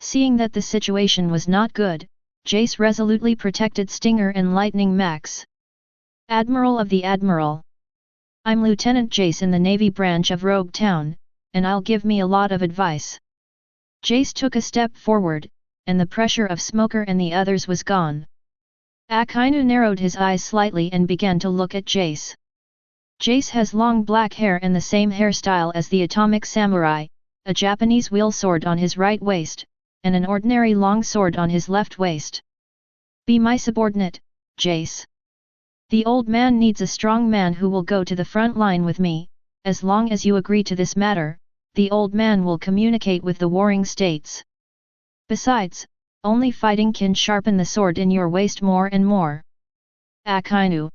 Seeing that the situation was not good, Jace resolutely protected Stinger and Lightning Max. Admiral of the Admiral. I'm Lieutenant Jace in the Navy branch of Rogue Town, and I'll give me a lot of advice. Jace took a step forward, and the pressure of Smoker and the others was gone. Akainu narrowed his eyes slightly and began to look at Jace. Jace has long black hair and the same hairstyle as the Atomic Samurai, a Japanese wheel sword on his right waist, and an ordinary long sword on his left waist. Be my subordinate, Jace. The old man needs a strong man who will go to the front line with me. As long as you agree to this matter, the old man will communicate with the warring states. Besides, only fighting can sharpen the sword in your waist more and more. Akainu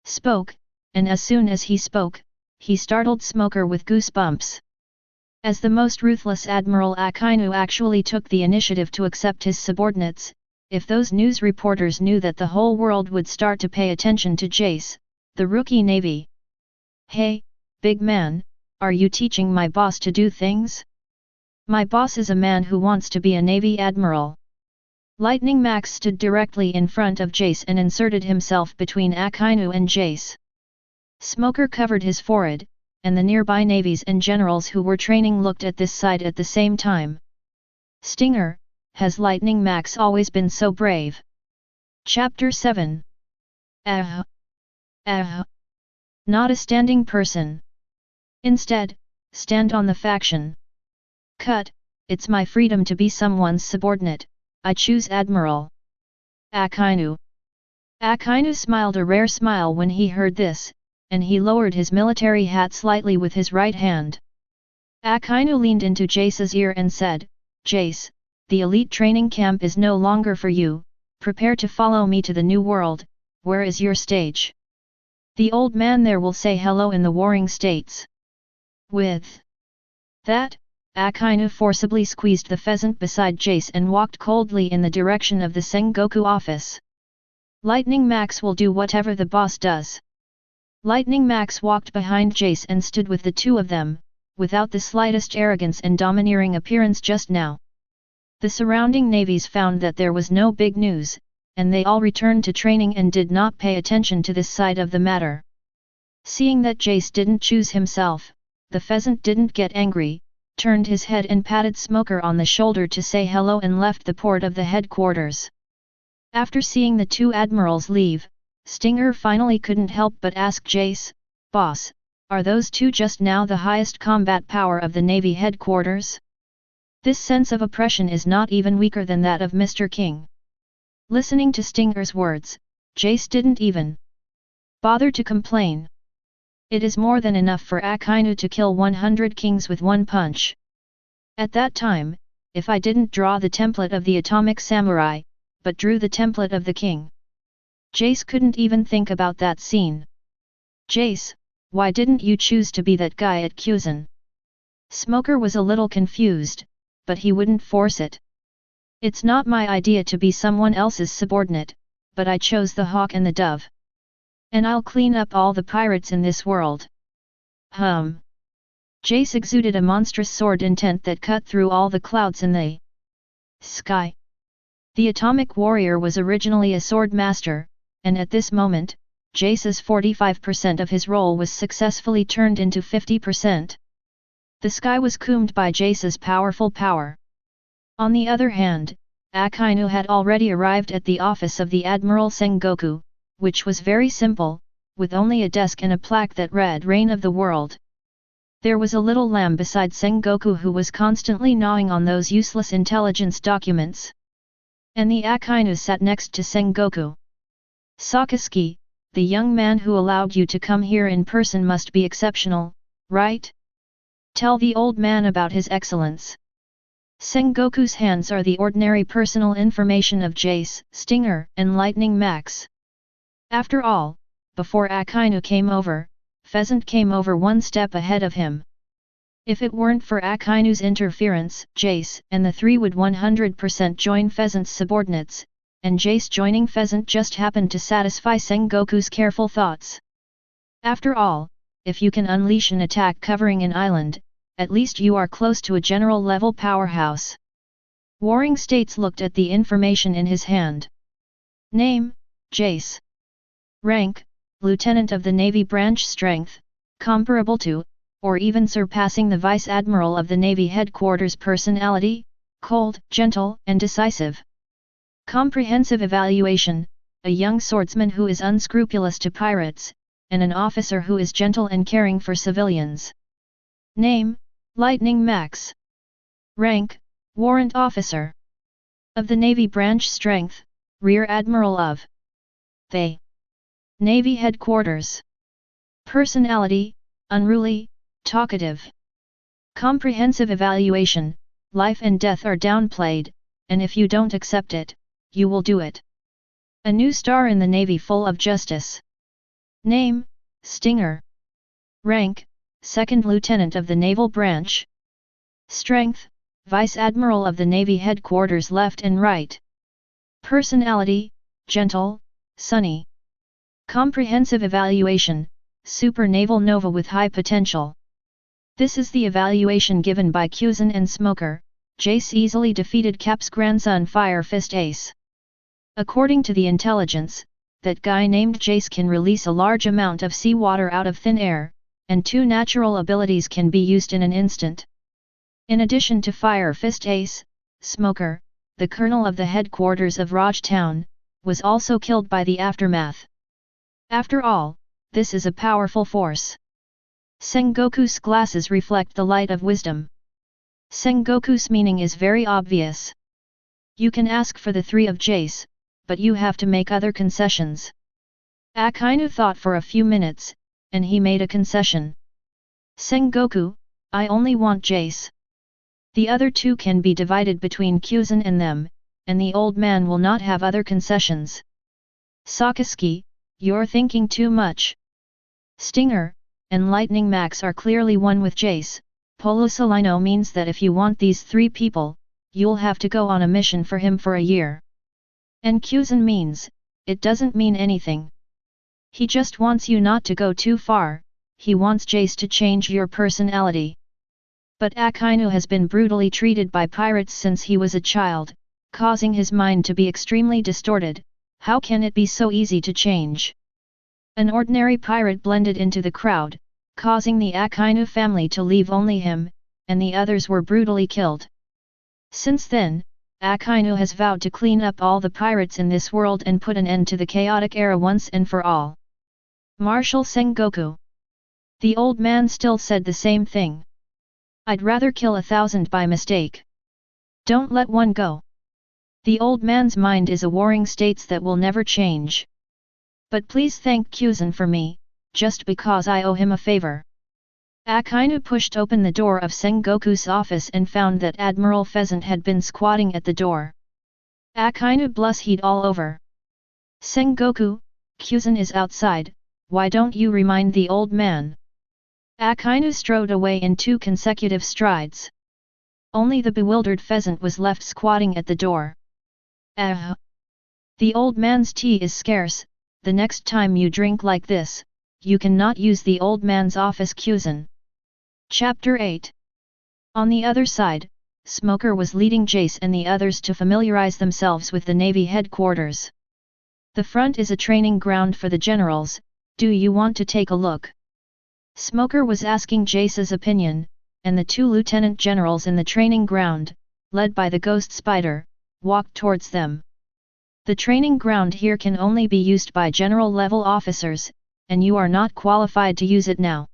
spoke, and as soon as he spoke, he startled Smoker with goosebumps. As the most ruthless Admiral, Akainu actually took the initiative to accept his subordinates. If those news reporters knew that the whole world would start to pay attention to Jace, the rookie Navy. Hey, big man, are you teaching my boss to do things? My boss is a man who wants to be a Navy Admiral. Lightning Max stood directly in front of Jace and inserted himself between Akainu and Jace. Smoker covered his forehead, and the nearby navies and generals who were training looked at this side at the same time. Stinger, has Lightning Max always been so brave? Chapter 7. Not a standing person. Instead, stand on the faction. Cut, it's my freedom to be someone's subordinate, I choose Admiral. Akainu. Akainu smiled a rare smile when he heard this, and he lowered his military hat slightly with his right hand. Akainu leaned into Jace's ear and said, Jace, the elite training camp is no longer for you, prepare to follow me to the new world, where is your stage? The old man there will say hello in the warring states. With that, Akainu forcibly squeezed the pheasant beside Jace and walked coldly in the direction of the Sengoku office. Lightning Max will do whatever the boss does. Lightning Max walked behind Jace and stood with the two of them, without the slightest arrogance and domineering appearance just now. The surrounding navies found that there was no big news, and they all returned to training and did not pay attention to this side of the matter. Seeing that Jace didn't choose himself, the pheasant didn't get angry, turned his head and patted Smoker on the shoulder to say hello and left the port of the headquarters. After seeing the two admirals leave, Stinger finally couldn't help but ask Jace, Boss, are those two just now the highest combat power of the Navy headquarters? This sense of oppression is not even weaker than that of Mr. King. Listening to Stinger's words, Jace didn't even bother to complain. It is more than enough for Akainu to kill 100 kings with one punch. At that time, if I didn't draw the template of the Atomic Samurai, but drew the template of the king. Jace couldn't even think about that scene. Jace, why didn't you choose to be that guy at Kuzan? Smoker was a little confused, but he wouldn't force it. It's not my idea to be someone else's subordinate, but I chose the hawk and the dove. And I'll clean up all the pirates in this world. Jace exuded a monstrous sword intent that cut through all the clouds in the sky. The Atomic Warrior was originally a sword master, and at this moment, Jace's 45% of his role was successfully turned into 50%. The sky was combed by Jace's powerful power. On the other hand, Akainu had already arrived at the office of the Admiral Sengoku, which was very simple, with only a desk and a plaque that read Reign of the World. There was a little lamb beside Sengoku who was constantly gnawing on those useless intelligence documents. And the Akainu sat next to Sengoku. Sakazuki, the young man who allowed you to come here in person must be exceptional, right? Tell the old man about his excellence. Sengoku's hands are the ordinary personal information of Jace, Stinger, and Lightning Max. After all, before Akainu came over, Pheasant came over one step ahead of him. If it weren't for Akainu's interference, Jace and the three would 100% join Pheasant's subordinates, and Jace joining Pheasant just happened to satisfy Sengoku's careful thoughts. After all, if you can unleash an attack covering an island, at least you are close to a general-level powerhouse. Warring States looked at the information in his hand. Name, Jace. Rank, Lieutenant of the Navy Branch. Strength, comparable to, or even surpassing the Vice Admiral of the Navy Headquarters. Personality, cold, gentle, and decisive. Comprehensive evaluation, a young swordsman who is unscrupulous to pirates, and an officer who is gentle and caring for civilians. Name, Lightning Max. Rank, Warrant Officer. Of the Navy Branch. Strength, Rear Admiral of the Navy Headquarters. Personality, unruly, talkative. Comprehensive evaluation, life and death are downplayed, and if you don't accept it, you will do it. A new star in the Navy full of justice. Name, Stinger. Rank, Second Lieutenant of the Naval Branch. Strength, Vice Admiral of the Navy Headquarters. Left and right. Personality, gentle, sunny. Comprehensive evaluation, super naval nova with high potential. This is the evaluation given by Kuzan and Smoker. Jace easily defeated Cap's grandson Fire Fist Ace. According to the intelligence, that guy named Jace can release a large amount of seawater out of thin air, and 2 natural abilities can be used in an instant. In addition to Fire Fist Ace, Smoker, the colonel of the headquarters of Raj Town, was also killed by the aftermath. After all, this is a powerful force. Sengoku's glasses reflect the light of wisdom. Sengoku's meaning is very obvious. You can ask for the 3 of Jace, but you have to make other concessions. Akainu thought for a few minutes, and he made a concession. Sengoku, I only want Jace. The other 2 can be divided between Kuzan and them, and the old man will not have other concessions. Sakazuki, you're thinking too much. Stinger and Lightning Max are clearly one with Jace. Polosalino means that if you want these 3 people, you'll have to go on a mission for him for a year. And Kuzan means, it doesn't mean anything. He just wants you not to go too far, he wants Jace to change your personality. But Akainu has been brutally treated by pirates since he was a child, causing his mind to be extremely distorted. How can it be so easy to change? An ordinary pirate blended into the crowd, causing the Akainu family to leave only him, and the others were brutally killed. Since then, Akainu has vowed to clean up all the pirates in this world and put an end to the chaotic era once and for all. Marshal Sengoku. The old man still said the same thing. I'd rather kill 1,000 by mistake. Don't let one go. The old man's mind is a warring states that will never change. But please thank Kuzan for me, just because I owe him a favor. Akainu pushed open the door of Sengoku's office and found that Admiral Pheasant had been squatting at the door. Akainu blushed all over. Sengoku, Kuzan is outside, why don't you remind the old man? Akainu strode away in 2 consecutive strides. Only the bewildered Pheasant was left squatting at the door. The old man's tea is scarce, the next time you drink like this, you cannot use the old man's office. Kuzan. Chapter 8. On the other side, Smoker was leading Jace and the others to familiarize themselves with the Navy headquarters. The front is a training ground for the generals, do you want to take a look? Smoker was asking Jace's opinion, and the 2 lieutenant generals in the training ground, led by the ghost spider, walked towards them. The training ground here can only be used by general-level officers, and you are not qualified to use it now.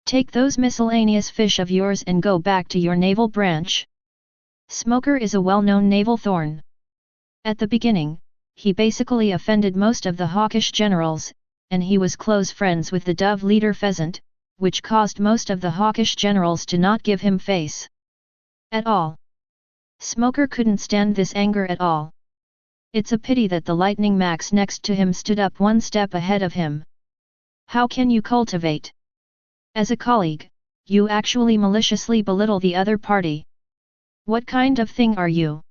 Take those miscellaneous fish of yours and go back to your naval branch. Smoker is a well-known naval thorn. At the beginning, he basically offended most of the hawkish generals, and he was close friends with the Dove leader Pheasant, which caused most of the hawkish generals to not give him face at all. Smoker couldn't stand this anger at all. It's a pity that the lightning max next to him stood up one step ahead of him. How can you cultivate? As a colleague, you actually maliciously belittle the other party. What kind of thing are you?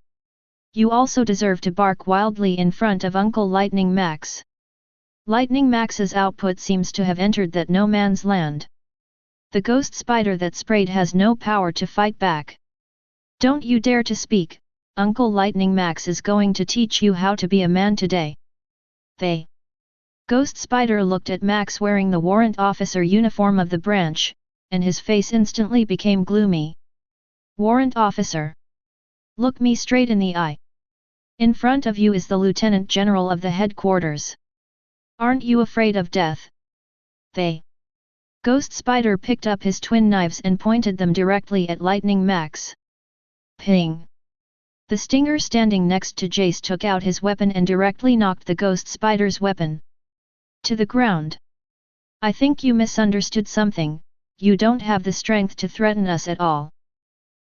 You also deserve to bark wildly in front of Uncle Lightning Max. Lightning Max's output seems to have entered that no man's land. The ghost spider that sprayed has no power to fight back. Don't you dare to speak, Uncle Lightning Max is going to teach you how to be a man today. The ghost spider looked at Max wearing the warrant officer uniform of the branch, and his face instantly became gloomy. Warrant officer. Look me straight in the eye. In front of you is the Lieutenant General of the headquarters. Aren't you afraid of death? The ghost spider picked up his twin knives and pointed them directly at Lightning Max. Ping! The stinger standing next to Jace took out his weapon and directly knocked the ghost spider's weapon to the ground. I think you misunderstood something, you don't have the strength to threaten us at all.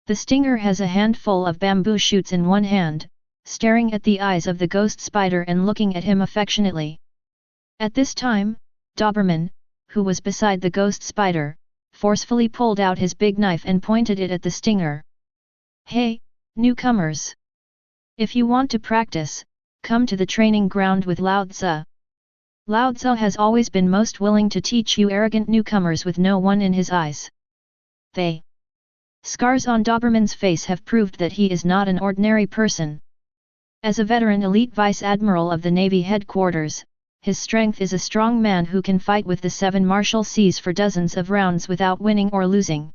The stinger has a handful of bamboo shoots in one hand, staring at the eyes of the ghost spider and looking at him affectionately. At this time, Doberman, who was beside the ghost spider, forcefully pulled out his big knife and pointed it at the stinger. Hey, newcomers! If you want to practice, come to the training ground with Lao-Tzu. Lao-Tzu has always been most willing to teach you arrogant newcomers with no one in his eyes. The scars on Doberman's face have proved that he is not an ordinary person. As a veteran elite Vice Admiral of the Navy Headquarters, his strength is a strong man who can fight with the 7 Marshalseas for dozens of rounds without winning or losing.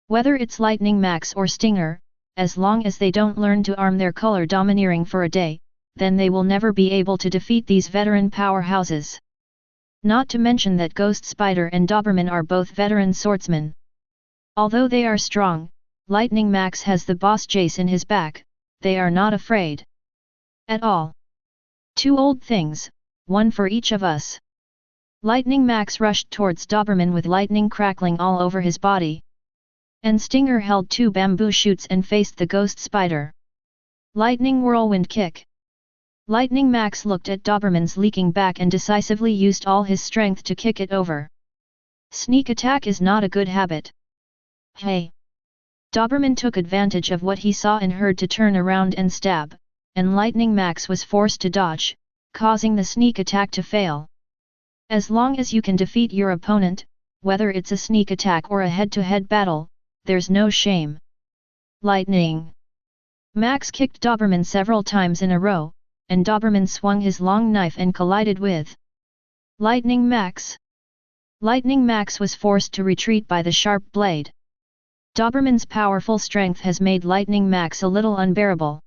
Whether it's Lightning Max or Stinger, as long as they don't learn to arm their color domineering for a day, then they will never be able to defeat these veteran powerhouses. Not to mention that Ghost Spider and Doberman are both veteran swordsmen. Although they are strong, Lightning Max has the boss Jace in his back, they are not afraid at all. 2 old things, one for each of us. Lightning Max rushed towards Doberman with lightning crackling all over his body. And Stinger held 2 bamboo shoots and faced the ghost spider. Lightning whirlwind kick. Lightning Max looked at Doberman's leaking back and decisively used all his strength to kick it over. Sneak attack is not a good habit. Hey! Doberman took advantage of what he saw and heard to turn around and stab, and Lightning Max was forced to dodge, causing the sneak attack to fail. As long as you can defeat your opponent, whether it's a sneak attack or a head-to-head battle, there's no shame. Lightning! Max kicked Doberman several times in a row, and Doberman swung his long knife and collided with Lightning Max. Lightning Max was forced to retreat by the sharp blade. Doberman's powerful strength has made Lightning Max a little unbearable.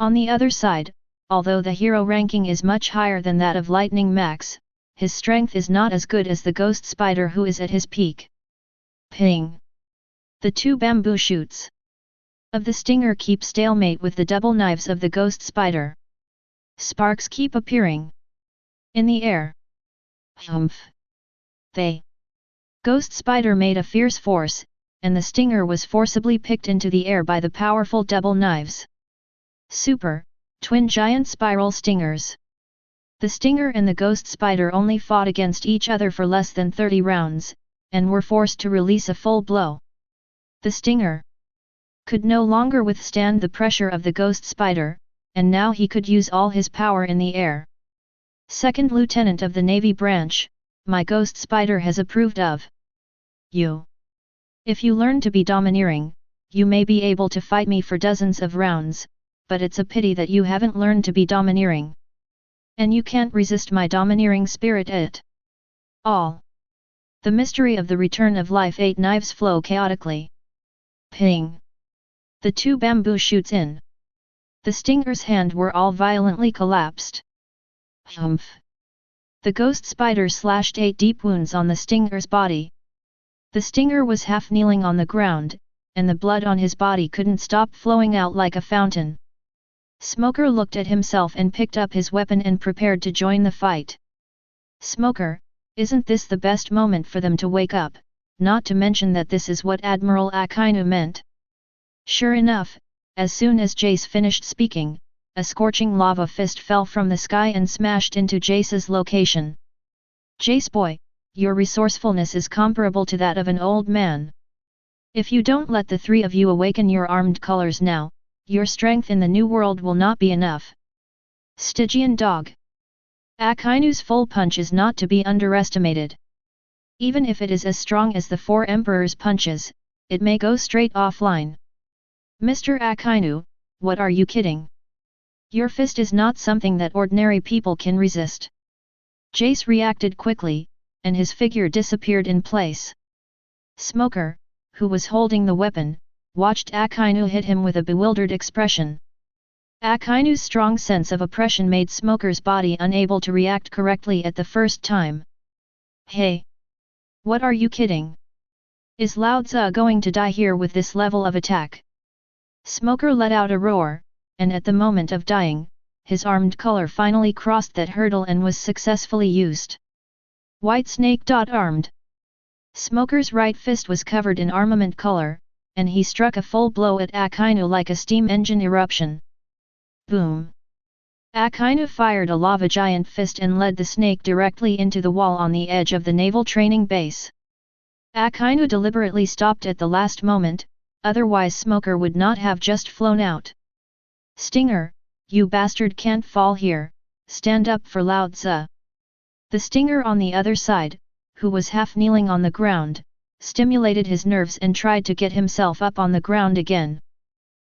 On the other side, although the hero ranking is much higher than that of Lightning Max, his strength is not as good as the Ghost Spider who is at his peak. Ping! The 2 bamboo shoots of the Stinger keep stalemate with the double knives of the Ghost Spider. Sparks keep appearing in the air. Humph! The Ghost Spider made a fierce force, and the Stinger was forcibly picked into the air by the powerful double knives. Super, twin giant spiral stingers. The Stinger and the Ghost Spider only fought against each other for less than 30 rounds, and were forced to release a full blow. The Stinger could no longer withstand the pressure of the Ghost Spider, and now he could use all his power in the air. Second Lieutenant of the Navy branch, my Ghost Spider has approved of you. If you learn to be domineering, you may be able to fight me for dozens of rounds, but it's a pity that you haven't learned to be domineering. And you can't resist my domineering spirit at all. The mystery of the return of life 8 knives flow chaotically. Ping! The 2 bamboo shoots in the Stinger's hand were all violently collapsed. Humph! The Ghost Spider slashed 8 deep wounds on the Stinger's body. The Stinger was half kneeling on the ground, and the blood on his body couldn't stop flowing out like a fountain. Smoker looked at himself and picked up his weapon and prepared to join the fight. Smoker, isn't this the best moment for them to wake up, not to mention that this is what Admiral Akainu meant? Sure enough, as soon as Jace finished speaking, a scorching lava fist fell from the sky and smashed into Jace's location. Jace boy, your resourcefulness is comparable to that of an old man. If you don't let the three of you awaken your armed colors now, your strength in the new world will not be enough. Stygian dog. Akainu's full punch is not to be underestimated. Even if it is as strong as the four emperors' punches, it may go straight offline. Mr. Akainu, what are you kidding? Your fist is not something that ordinary people can resist. Jace reacted quickly, and his figure disappeared in place. Smoker, who was holding the weapon, watched Akainu hit him with a bewildered expression. Akainu's strong sense of oppression made Smoker's body unable to react correctly at the first time. Hey! What are you kidding? Is alone.The going to die here with this level of attack? Smoker let out a roar, and at the moment of dying, his armed color finally crossed that hurdle and was successfully used. White Snake. Armed. Smoker's right fist was covered in armament color, and he struck a full blow at Akainu like a steam engine eruption. Boom! Akainu fired a lava giant fist and led the snake directly into the wall on the edge of the naval training base. Akainu deliberately stopped at the last moment, otherwise Smoker would not have just flown out. Stinger, you bastard can't fall here, stand up for alone.The. The Stinger on the other side, who was half kneeling on the ground, stimulated his nerves and tried to get himself up on the ground again.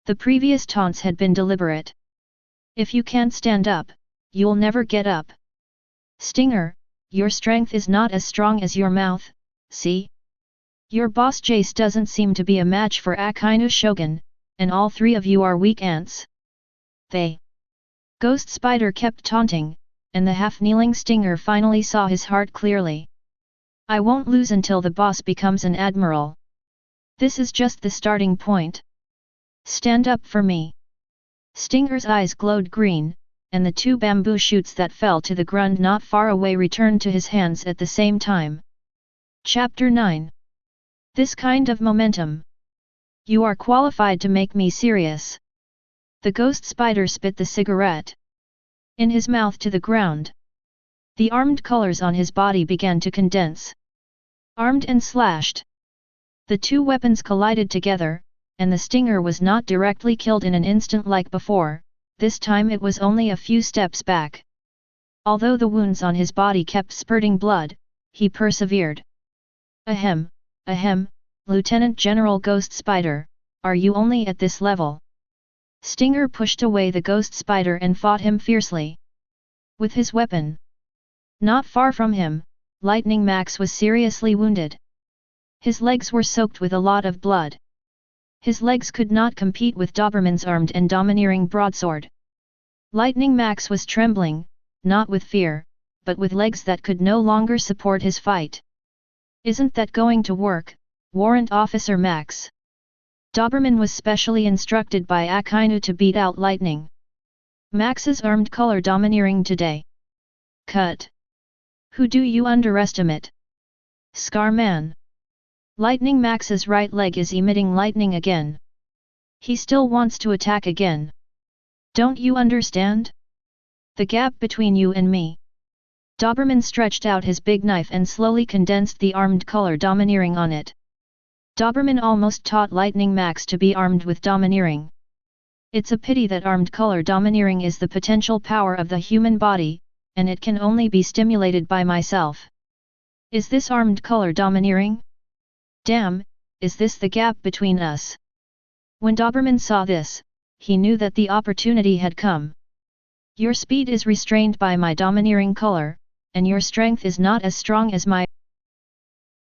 The previous taunts had been deliberate. If you can't stand up, you'll never get up. Stinger, your strength is not as strong as your mouth, see? Your boss Jace doesn't seem to be a match for Akainu Shogun, and all three of you are weak ants. They. Ghost Spider kept taunting, and the half-kneeling Stinger finally saw his heart clearly. I won't lose until the boss becomes an admiral. This is just the starting point. Stand up for me. Stinger's eyes glowed green, and the two bamboo shoots that fell to the ground not far away returned to his hands at the same time. Chapter 9. This kind of momentum. You are qualified to make me serious. The ghost spider spit the cigarette in his mouth to the ground. The armed colors on his body began to condense. Armed and slashed. The two weapons collided together, and the Stinger was not directly killed in an instant like before, this time it was only a few steps back. Although the wounds on his body kept spurting blood, he persevered. Ahem, Lieutenant General Ghost Spider, are you only at this level? Stinger pushed away the ghost spider and fought him fiercely. With his weapon. Not far from him, Lightning Max was seriously wounded. His legs were soaked with a lot of blood. His legs could not compete with Doberman's armed and domineering broadsword. Lightning Max was trembling, not with fear, but with legs that could no longer support his fight. Isn't that going to work, Warrant Officer Max? Doberman was specially instructed by Akainu to beat out Lightning Max's armed color domineering today. Cut. Who do you underestimate? Scarman. Lightning Max's right leg is emitting lightning again. He still wants to attack again. Don't you understand? The gap between you and me. Doberman stretched out his big knife and slowly condensed the armed color domineering on it. Doberman almost taught Lightning Max to be armed with domineering. It's a pity that armed color domineering is the potential power of the human body, and it can only be stimulated by myself. Is this armed color domineering? Damn, is this the gap between us? When Doberman saw this, he knew that the opportunity had come. Your speed is restrained by my domineering color, and your strength is not as strong as my